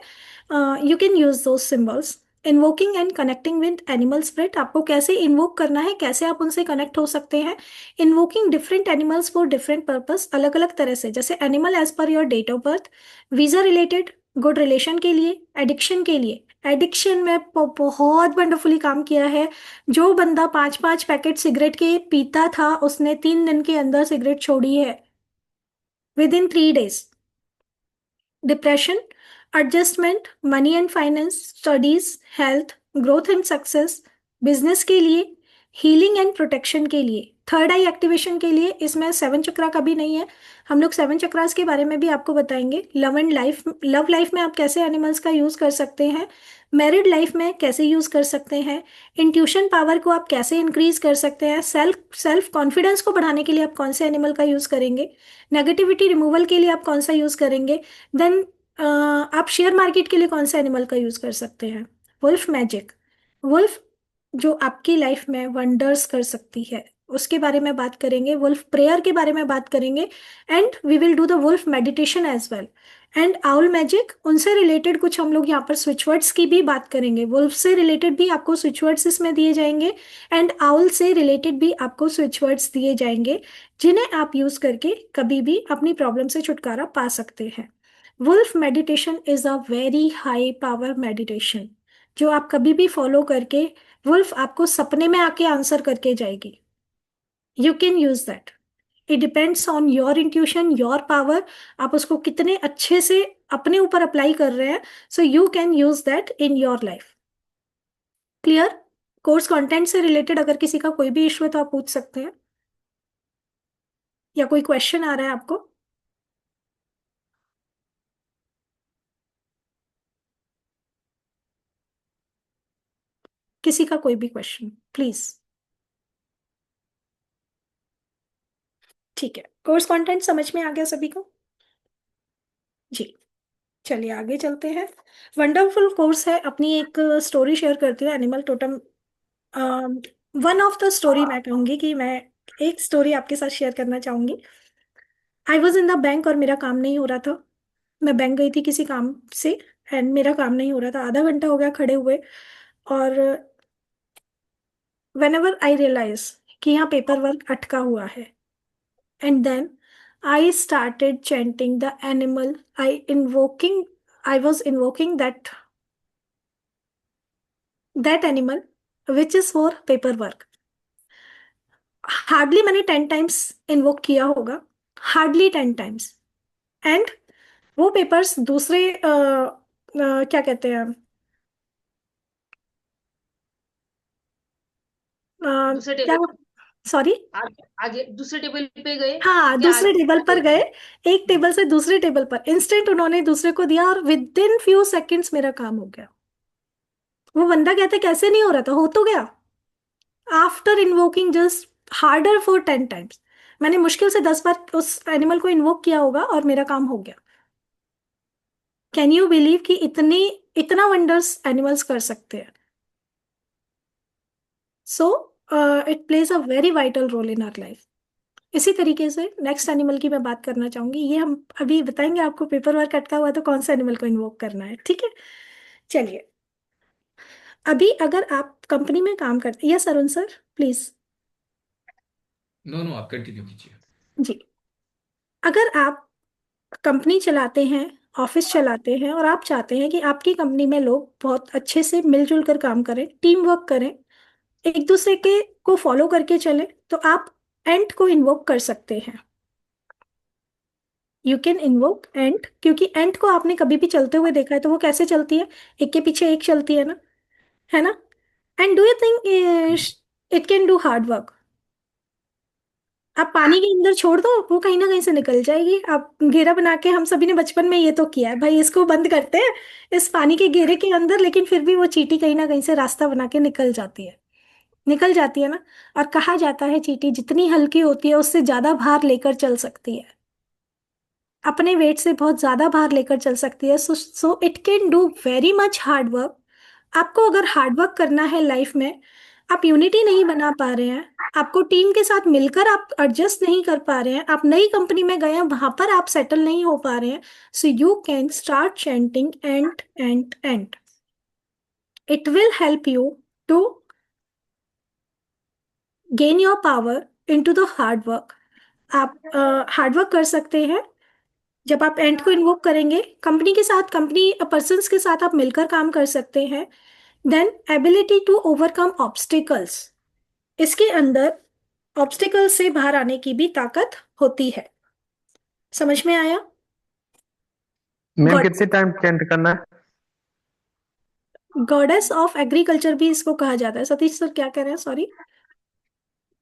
You can use those symbols. Invoking and connecting with animal spirit, आपको कैसे इन्वोक करना है, कैसे आप उनसे कनेक्ट हो सकते हैं। Invoking different animals for different purpose, अलग अलग तरह से, जैसे animal as per your date of birth, visa related, good relation के लिए, एडिक्शन के लिए। एडिक्शन में बहुत वंडरफुली काम किया है। जो बंदा 5-5 पैकेट सिगरेट के पीता था उसने 3 दिन के अंदर सिगरेट छोड़ी है, within 3 days। Depression, adjustment, money and finance, studies, health, growth and success, business के लिए, हीलिंग एंड प्रोटेक्शन के लिए, थर्ड आई एक्टिवेशन के लिए। इसमें 7 चक्रा का भी नहीं है। हम लोग 7 चक्रास के बारे में भी आपको बताएंगे। लव लाइफ में आप कैसे एनिमल्स का यूज कर सकते हैं, मैरिड लाइफ में कैसे यूज कर सकते हैं, इंट्यूशन पावर को आप कैसे इंक्रीज कर सकते हैं, सेल्फ सेल्फ कॉन्फिडेंस को बढ़ाने के लिए आप कौन से एनिमल का यूज करेंगे, नेगेटिविटी रिमूवल के लिए आप कौन सा यूज करेंगे, देन आप शेयर मार्केट के लिए कौन सा एनिमल का यूज कर सकते हैं। वुल्फ मैजिक, वुल्फ जो आपकी लाइफ में वंडर्स कर सकती है उसके बारे में बात करेंगे। वुल्फ प्रेयर के बारे में बात करेंगे। And we will do the wolf meditation as well. And owl magic, उनसे रिलेटेड कुछ हम लोग यहाँ पर स्विच वर्ड्स की भी बात करेंगे। वुल्फ से रिलेटेड भी आपको स्विच वर्ड्स इसमें दिए जाएंगे एंड आउल से रिलेटेड भी आपको स्विच वर्ड्स दिए जाएंगे जिन्हें आप यूज करके कभी भी अपनी प्रॉब्लम से छुटकारा पा सकते हैं। Wolf meditation is a very high power meditation जो आप कभी भी फॉलो करके वुल्फ आपको सपने में आके आंसर करके जाएगी। You can use that. It depends on your intuition, your power, आप उसको कितने अच्छे से अपने ऊपर अप्लाई कर रहे हैं। So you can use that in your life. Clear? Course content से रिलेटेड अगर किसी का कोई भी इशू है तो आप पूछ सकते हैं, या कोई क्वेश्चन आ रहा है आपको। किसी का कोई भी क्वेश्चन प्लीज। ठीक है, कोर्स कंटेंट समझ में आ गया सभी को? जी, चलिए आगे चलते हैं। वंडरफुल कोर्स है। अपनी एक स्टोरी शेयर करती हूँ, animal totem. One of the story मैं कहूँगी कि मैं एक स्टोरी आपके साथ शेयर करना चाहूँगी। I was in the bank और मेरा काम नहीं हो रहा था। मैं बैंक गई थी किसी काम से एंड मेरा काम नहीं हो रहा था। आधा घंटा हो गया खड़े हुए। और वेन एवर आई रियलाइज कि यहाँ पेपर वर्क अटका हुआ है, and then I started chanting the animal. I was invoking that animal which is for paperwork. Hardly मैंने 10 टाइम्स इन्वोक किया होगा, हार्डली 10 टाइम्स। एंड वो पेपर्स दूसरे क्या कहते हैं, दूसरे क्या, टेबल सॉरी, आगे दूसरे टेबल पे गए हाँ क्या? दूसरे टेबल पर गए। एक टेबल से दूसरे टेबल पर इंस्टेंट उन्होंने दूसरे को दिया और विद इन फ्यू सेकेंड्स मेरा काम हो गया। वो बंदा कहता कैसे नहीं हो रहा था, हो तो गया। After invoking just harder for 10 times, मैंने मुश्किल से 10 बार उस एनिमल को इन्वोक किया होगा और मेरा काम हो गया। कैन यू बिलीव कि इतना वंडर्स एनिमल्स कर सकते हैं। So it plays a very vital role in our life. इसी तरीके से नेक्स्ट एनिमल की मैं बात करना चाहूंगी। ये हम अभी बताएंगे आपको, पेपर वर्क अटका हुआ है तो कौन सा एनिमल को इन्वोक करना है, ठीक है। चलिए, अभी अगर आप कंपनी में काम करते, yes Arun sir please. No no, आप कंटिन्यू कीजिए। जी, अगर आप कंपनी चलाते हैं, ऑफिस चलाते हैं, और आप चाहते हैं कि आपकी कंपनी में लोग बहुत अच्छे से मिलजुल कर काम करें, टीम वर्क करें, एक दूसरे के को फॉलो करके चलें, तो आप एंट को इन्वोक कर सकते हैं। यू कैन इन्वोक एंट, क्योंकि एंट को आपने कभी भी चलते हुए देखा है, तो वो कैसे चलती है? एक के पीछे एक चलती है ना, है ना? And do you think it can do hard work? आप पानी के अंदर छोड़ दो, वो कहीं ना कहीं से निकल जाएगी। आप घेरा बना के, हम सभी ने बचपन में ये तो किया है भाई, इसको बंद करते हैं इस पानी के घेरे के अंदर, लेकिन फिर भी वो चींटी कहीं ना कहीं से रास्ता बना के निकल जाती है, निकल जाती है ना। और कहा जाता है चींटी जितनी हल्की होती है उससे ज्यादा भार लेकर चल सकती है, अपने वेट से बहुत ज्यादा भार लेकर चल सकती है। So it can do very much hard work. आपको अगर हार्ड वर्क करना है लाइफ में, आप यूनिटी नहीं बना पा रहे हैं, आपको टीम के साथ मिलकर आप एडजस्ट नहीं कर पा रहे हैं, आप नई कंपनी में गए हैं, वहां पर आप सेटल नहीं हो पा रहे हैं, so you can start chanting ant ant ant. It will help you to gain your power into the hard work. आप हार्ड वर्क कर सकते हैं जब आप एंट को इन्वोक करेंगे। कंपनी के साथ, कंपनी पर्सन्स के साथ आप मिलकर काम कर सकते हैं। Then ability to overcome obstacles, इसके अंदर ऑब्स्टिकल से बाहर आने की भी ताकत होती है। समझ में आया? मैम गॉड कितने टाइम चेंट करना है? गॉडेस ऑफ एग्रीकल्चर भी इसको कहा जाता है। सतीश सर क्या कह रहे हैं? सॉरी।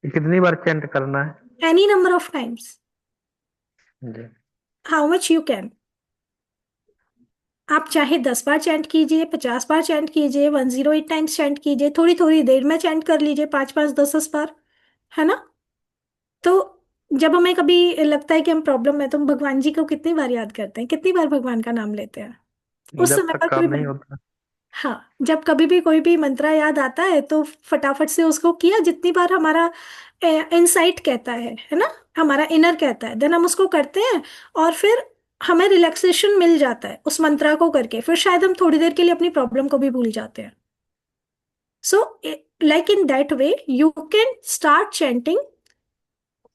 कितनी बार चेंट करना है? एनी नंबर ऑफ टाइम्स, जी। How much you can. आप चाहे 10 बार चैंट कीजिए, 50 बार चैंट कीजिए, 108 टाइम्स चैंट कीजिए, थोड़ी थोड़ी देर में चैंट कर लीजिए, 5 5 10 10 बार, है ना? तो जब हमें कभी लगता है कि हम प्रॉब्लम में, तो हम भगवान जी को कितनी बार याद करते हैं, कितनी बार भगवान का नाम लेते हैं उस जब समय तक पर काम कोई। नहीं होता। हाँ, जब कभी भी कोई भी मंत्रा याद आता है तो फटाफट से उसको किया, जितनी बार हमारा इंसाइट कहता है ना, हमारा इनर कहता है, देन हम उसको करते हैं, और फिर हमें रिलैक्सेशन मिल जाता है उस मंत्रा को करके, फिर शायद हम थोड़ी देर के लिए अपनी प्रॉब्लम को भी भूल जाते हैं। So like in that way you can start chanting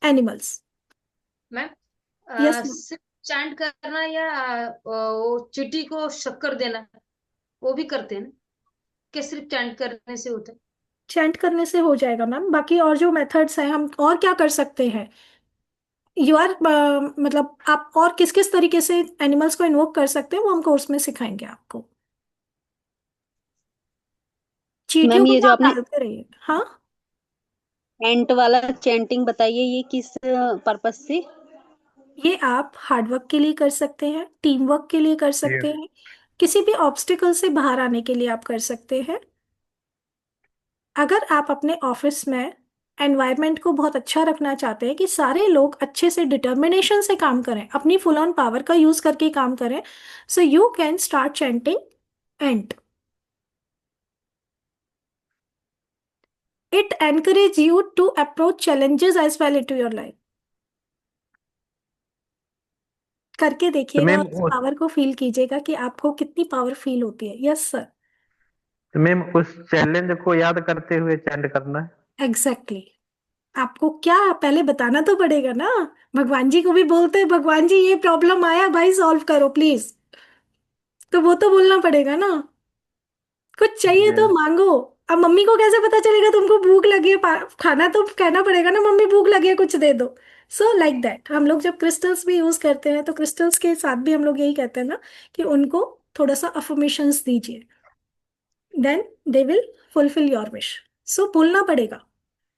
animals. Ma'am yes. सिर्फ चांट करना या वो चींटी को शक्कर देना, वो भी करते हैं ना? क्या सिर्फ चांट करने से होता है? चैंट करने से हो जाएगा मैम, बाकी और जो मेथड्स हैं, हम और क्या कर सकते हैं? यू आर मतलब आप और किस किस तरीके से एनिमल्स को इन्वोक कर सकते हैं, वो हम कोर्स में सिखाएंगे आपको। चींटियों मैम को ये तो जो आप आपने डालते रहिए। हाँ, एंट वाला चैंटिंग बताइए, ये किस पर्पस से? ये आप हार्ड वर्क के लिए कर सकते हैं, टीम वर्क के लिए कर जी। सकते हैं, किसी भी ऑब्स्टिकल से बाहर आने के लिए आप कर सकते हैं। अगर आप अपने ऑफिस में एनवायरनमेंट को बहुत अच्छा रखना चाहते हैं, कि सारे लोग अच्छे से डिटर्मिनेशन से काम करें, अपनी फुल ऑन पावर का यूज करके काम करें, so you can start chanting ant. It encourage you to approach challenges as well into your life. करके तो देखिएगा मैम और इस पावर को फील कीजिएगा कि आपको कितनी पावर फील होती है। Yes sir. उस चैलेंज को याद करते हुए चेंट करना है। एग्जैक्टली आपको क्या पहले बताना तो पड़ेगा ना। भगवान जी को भी बोलते हैं, भगवान जी ये प्रॉब्लम आया भाई, सॉल्व करो प्लीज, तो वो तो बोलना पड़ेगा ना। कुछ चाहिए तो जी। मांगो। अब मम्मी को कैसे पता चलेगा तुमको भूख लगी है, खाना तो कहना पड़ेगा ना, मम्मी भूख लगी है कुछ दे दो। सो लाइक दैट हम लोग जब क्रिस्टल्स भी यूज करते हैं, तो क्रिस्टल्स के साथ भी हम लोग यही कहते हैं ना, कि उनको थोड़ा सा अफर्मेशंस दीजिए, then they will fulfil your wish. So बोलना पड़ेगा।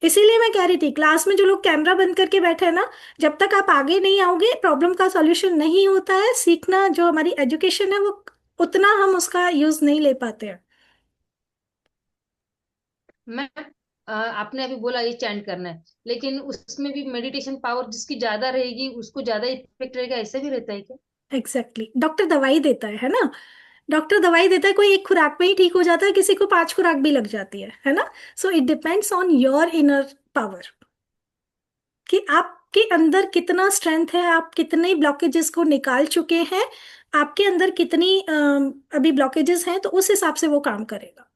इसीलिए मैं कह रही थी, क्लास में जो लोग कैमरा बंद करके बैठे हैं ना, जब तक आप आगे नहीं आओगे प्रॉब्लम का सॉल्यूशन नहीं होता है। सीखना जो हमारी एजुकेशन है, वो उतना हम उसका यूज नहीं ले पाते हैं। मैम आपने अभी बोला ये चैंट करना है, लेकिन उसमें भी मेडिटेशन पावर जिसकी ज्यादा रहेगी उसको ज्यादा इफेक्ट रहेगा, ऐसा भी रहता है क्या? एग्जैक्टली डॉक्टर दवाई देता है ना, डॉक्टर दवाई देता है, कोई एक खुराक में ही ठीक हो जाता है, किसी को 5 खुराक भी लग जाती है ना। So it depends on your inner power, कि आपके अंदर कितना स्ट्रेंथ है, आप कितने ब्लॉकेजेस को निकाल चुके हैं, आपके अंदर कितनी अभी ब्लॉकेजेस हैं, तो उस हिसाब से वो काम करेगा।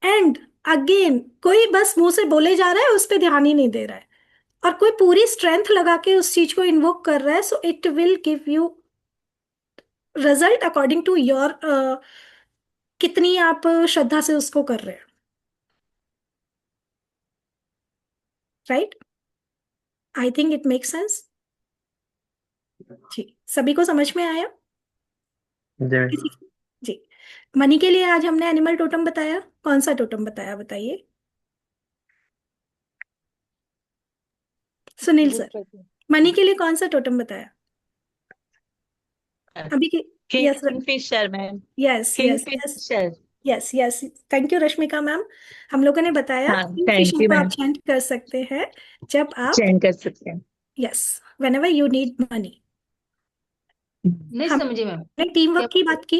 एंड अगेन कोई बस मुंह से बोले जा रहा है, उस पर ध्यान ही नहीं दे रहा है, और कोई पूरी स्ट्रेंथ लगा के उस चीज को इन्वोक कर रहा है, so it will give you result according to your कितनी आप श्रद्धा से उसको कर रहे हैं, right? I think it make sense. जी, सभी को समझ में आया? जी किसी जी, मनी के लिए आज हमने एनिमल टोटम बताया, कौन सा टोटम बताया बताइए? सुनील सर, मनी के लिए कौन सा टोटम बताया अभी के? Yes Kingfisher ma'am, yes yes yes Kingfisher. Yes yes, thank you Rashmika ma'am. हम लोगों ने बताया हाँ, थैंक किंगफिशर यू को आप मैम। चैंट कर सकते हैं जब आप, चेंज कर सकते हैं। Yes, whenever you need money. नहीं समझे मैम। हमने टीम वर्क की बात की,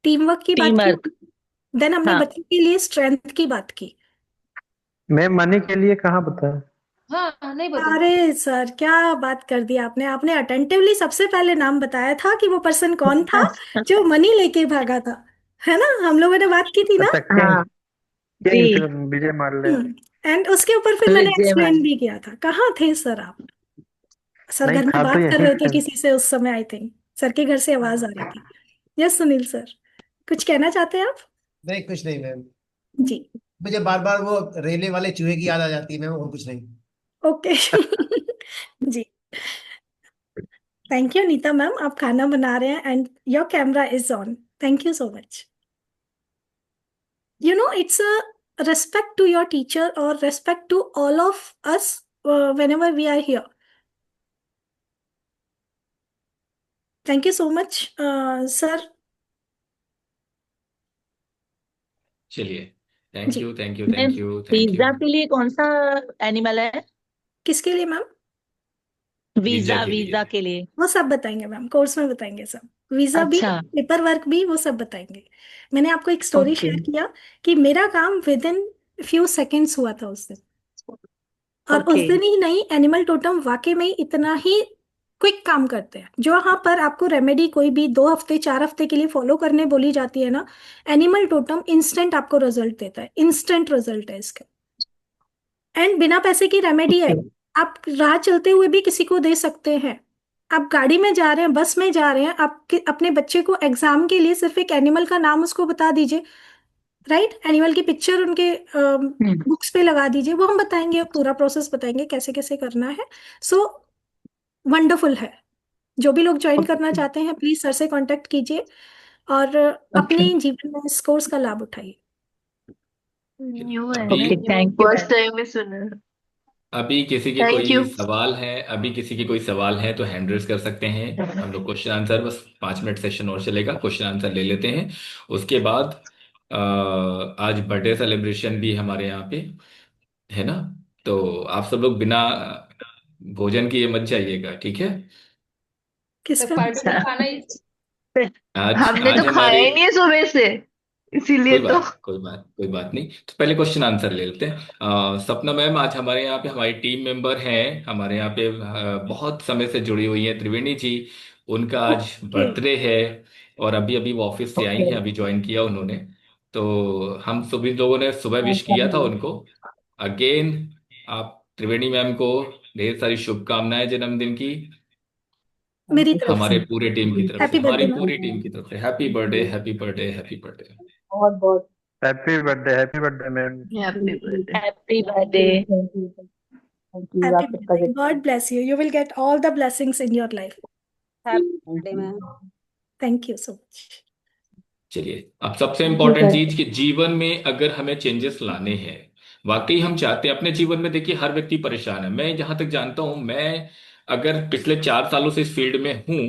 टीम वर्क की बात टीम की, वर्क। देन हमने हाँ, बच्चों के लिए स्ट्रेंथ की बात की। मैं मनी के लिए कहाँ बताया? हाँ नहीं बताया। अरे सर, क्या बात कर दी आपने, आपने अटेंटिवली सबसे पहले नाम बताया था कि वो पर्सन कौन था जो मनी लेके भागा था, है ना? हम लोगों ने बात की थी ना। अच्छा, किंग, हाँ जी, किंग विजय माल्या। एंड उसके ऊपर फिर मैंने विजय एक्सप्लेन मैम। भी किया था। कहाँ थे सर आप? सर नहीं घर में था तो बात कर यहीं रहे थे पे। किसी से उस समय, आई थिंक सर के घर से आवाज आ रही थी। यस सुनील सर, कुछ कहना चाहते हैं आप? नहीं, कुछ नहीं मैम। जी, मुझे बार बार वो रेले वाले चूहे की याद आ जाती है मैम, और कुछ नहीं। ओके। जी, थैंक यू नीता मैम, आप खाना बना रहे हैं and your camera is on, thank you so much. You know, it's a respect to your teacher or respect to all of us whenever we are here. Thank you so much, sir. चलिए, thank जी, you thank you ma'am, thank you thank you. Visa के लिए कौन सा animal है? किसके लिए ma'am? Visa visa, के लिए। वीजा के लिए। वो सब बताएंगे मैम, कोर्स में बताएंगे सब, वीजा भी, अच्छा, पेपर वर्क भी, वो सब बताएंगे। मैंने आपको एक स्टोरी ओके शेयर किया कि मेरा काम विद इन फ्यू सेकेंड्स हुआ था उस दिन, और उस ओके। दिन ही नहीं, एनिमल टोटम वाकई में ही इतना ही क्विक काम करते हैं। जो यहाँ पर आपको रेमेडी कोई भी 2 हफ्ते 4 हफ्ते के लिए फॉलो करने बोली जाती है ना, एनिमल टोटम इंस्टेंट आपको रिजल्ट देता है, इंस्टेंट रिजल्ट है इसका। एंड बिना पैसे की रेमेडी है, आप राह चलते हुए भी किसी को दे सकते हैं। आप गाड़ी में जा रहे हैं, बस में जा रहे हैं, आप अपने बच्चे को एग्जाम के लिए सिर्फ एक एनिमल का नाम उसको बता दीजिए, राइट? एनिमल की पिक्चर उनके हम्म, बुक्स पे लगा दीजिए, वो हम बताएंगे, पूरा प्रोसेस बताएंगे कैसे कैसे करना है। सो वंडरफुल है। जो भी लोग ज्वाइन करना ओके चाहते हैं प्लीज सर से कांटेक्ट कीजिए और ओके अपने जीवन में इस कोर्स का लाभ उठाइए। न्यू है अभी ना, okay, new thank you first ma'am. Time में सुना। अभी किसी के थैंक यू। कोई सवाल है? अभी किसी के कोई सवाल है तो हैंड रेज कर सकते हैं। हम लोग क्वेश्चन आंसर, बस 5 मिनट सेशन और चलेगा, क्वेश्चन आंसर ले लेते हैं। उसके बाद आज बर्थडे सेलिब्रेशन भी हमारे यहाँ पे है ना, तो आप सब लोग बिना भोजन किए मत जाइएगा, ठीक है? किस तो पे? पार्टी अच्छा, में खाना ही। आज हमने तो आज खाया हमारी, ही नहीं है सुबह से, इसीलिए तो। कोई बात नहीं। तो पहले क्वेश्चन आंसर ले लेते हैं। सपना मैम, आज हमारे यहाँ पे हमारी टीम मेंबर हैं, हमारे यहाँ पे बहुत समय से जुड़ी हुई हैं, त्रिवेणी जी। उनका आज ओके, बर्थडे है और अभी अभी वो ऑफिस से आई ओके। हैं, अभी ज्वाइन किया उन्होंने। तो हम सभी लोगों ने सुबह विश किया था उनको। अगेन, आप त्रिवेणी मैम को ढेर सारी शुभकामनाएं जन्मदिन की, मेरी तरफ से हमारे पूरे टीम की तरफ से, हैप्पी हमारी बर्थडे मैम। पूरी टीम की तरफ से happy birthday, happy birthday, happy birthday. बहुत बहुत happy birthday ma'am. Happy birthday. Happy birthday. Thank you, happy आप सबका birthday, God bless you, you will get all the blessings in your life. Happy birthday ma'am. Thank you so much. चलिए, अब सबसे thank you important sir. चीज कि जीवन में अगर हमें चेंजेस लाने हैं, वाकई हम चाहते हैं अपने जीवन में, देखिए हर व्यक्ति परेशान है। मैं जहां तक जानता हूं, मैं अगर पिछले 4 सालों से इस फील्ड में हूं,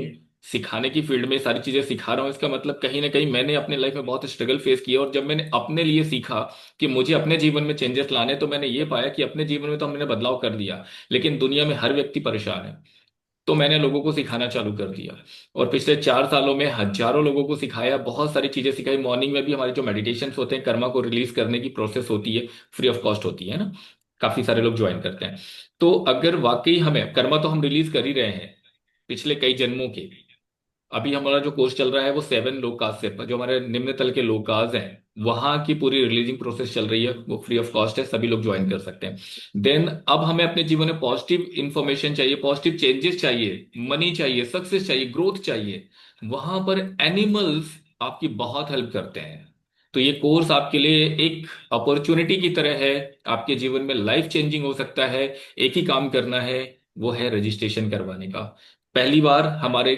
सिखाने की फील्ड में सारी चीजें सिखा रहा हूं, इसका मतलब कहीं ना कहीं मैंने अपने लाइफ में बहुत स्ट्रगल फेस किया। और जब मैंने अपने लिए सीखा कि मुझे अपने जीवन में चेंजेस लाने, तो मैंने ये पाया कि अपने जीवन में तो हमने बदलाव कर दिया, लेकिन दुनिया में हर व्यक्ति परेशान है। तो मैंने लोगों को सिखाना चालू कर दिया, और पिछले 4 सालों में हजारों लोगों को सिखाया, बहुत सारी चीजें सिखाई। मॉर्निंग में भी हमारे जो मेडिटेशन होते हैं, कर्मा को रिलीज करने की प्रोसेस होती है, फ्री ऑफ कॉस्ट होती है ना, काफी सारे लोग ज्वाइन करते हैं। तो अगर वाकई हमें कर्मा, तो हम रिलीज कर ही रहे हैं पिछले कई जन्मों के, अभी हमारा जो कोर्स चल रहा है वो 7 लोकास से, जो हमारे निम्न तल के लोकास हैं, वहां की पूरी रिलीजिंग प्रोसेस चल रही है, वो फ्री ऑफ कॉस्ट है, सभी लोग ज्वाइन कर सकते हैं। देन अब हमें अपने जीवन में पॉजिटिव इंफॉर्मेशन चाहिए, पॉजिटिव चेंजेस चाहिए, मनी चाहिए, सक्सेस चाहिए, ग्रोथ चाहिए। वहां पर एनिमल्स आपकी बहुत हेल्प करते हैं। तो ये कोर्स आपके लिए एक अपॉर्चुनिटी की तरह है, आपके जीवन में लाइफ चेंजिंग हो सकता है। एक ही काम करना है, वो है रजिस्ट्रेशन करवाने का। पहली बार हमारे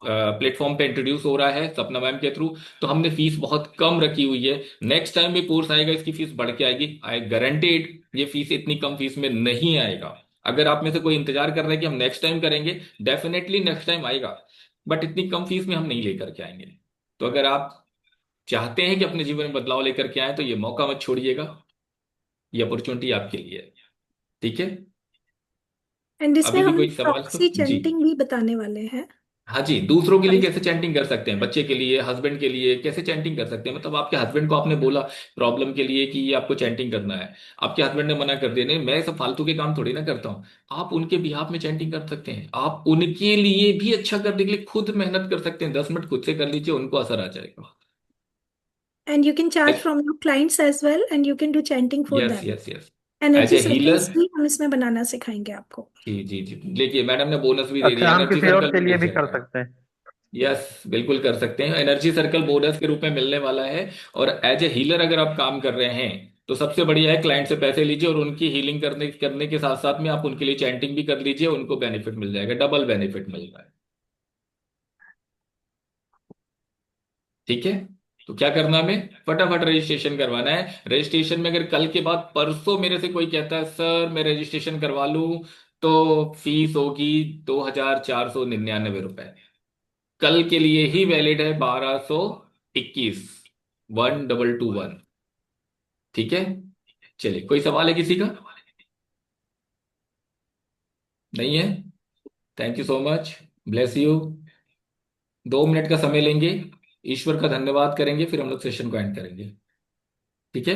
प्लेटफॉर्म पे इंट्रोड्यूस हो रहा है सपना मैम के थ्रू, तो हमने फीस बहुत कम रखी हुई है। नेक्स्ट टाइम भी कोर्स आएगा, इसकी फीस बढ़ के आएगी, आई गारंटेड। ये फीस इतनी कम फीस में नहीं आएगा। अगर आप में से कोई इंतजार कर रहा है कि हम नेक्स्ट टाइम करेंगे, डेफिनेटली नेक्स्ट टाइम आएगा, बट इतनी कम फीस में हम नहीं लेकर के आएंगे। तो अगर आप चाहते हैं कि अपने जीवन में बदलाव लेकर के आए, तो ये मौका मत छोड़िएगा, ये अपॉर्चुनिटी आपके लिए है। ठीक है। एंड इसमें अभी भी हम कोई सवाल तो प्रॉक्सी जी। चैंटिंग भी बताने वाले हैं। हाँ जी, दूसरों के लिए कैसे चैंटिंग कर सकते हैं, बच्चे के लिए, हस्बैंड के लिए कैसे चैंटिंग कर सकते हैं। मतलब आपके हस्बैंड को आपने बोला प्रॉब्लम के लिए कि ये आपको चैंटिंग करना है, आपके हस्बैंड ने मना कर दिया, नहीं मैं सब फालतू के काम थोड़ी ना करता हूँ, आप उनके बिहाफ में चैंटिंग कर सकते हैं। आप उनके लिए भी अच्छा करने के लिए खुद मेहनत कर सकते हैं, 10 मिनट खुद से कर लीजिए, उनको असर आ जाएगा। And you can charge from your clients as well and you can do chanting for yes them. Yes yes. As energy a healer. Circles भी हम इसमें बनाना सिखाएंगे आपको। जी जी जी, देखिए मैडम ने बोनस भी दे अच्छा, दिया, हम एनर्जी किसी और सर्कल के भी लिए मिल भी कर जाएगा। सकते हैं। यस, बिल्कुल कर सकते हैं, एनर्जी सर्कल बोनस के रूप में मिलने वाला है। और एज ए हीलर अगर आप काम कर रहे हैं, तो सबसे बढ़िया है क्लाइंट से पैसे लीजिए और उनकी हीलिंग करने करने के साथ साथ में आप उनके लिए चैंटिंग भी कर लीजिए, उनको बेनिफिट मिल जाएगा, डबल बेनिफिट मिल रहा है। ठीक है। तो क्या करना है, हमें फटाफट रजिस्ट्रेशन करवाना है। रजिस्ट्रेशन में अगर कल के बाद परसों मेरे से कोई कहता है सर मैं रजिस्ट्रेशन करवा लूं, तो फीस होगी 2,499 रुपए। कल के लिए ही वैलिड है, 1221, 1221। ठीक है। चलिए, कोई सवाल है किसी का? नहीं है। Thank you so much. Bless you. 2 minute का समय लेंगे, ईश्वर का धन्यवाद करेंगे, फिर हम लोग सेशन को एंड करेंगे। ठीक है।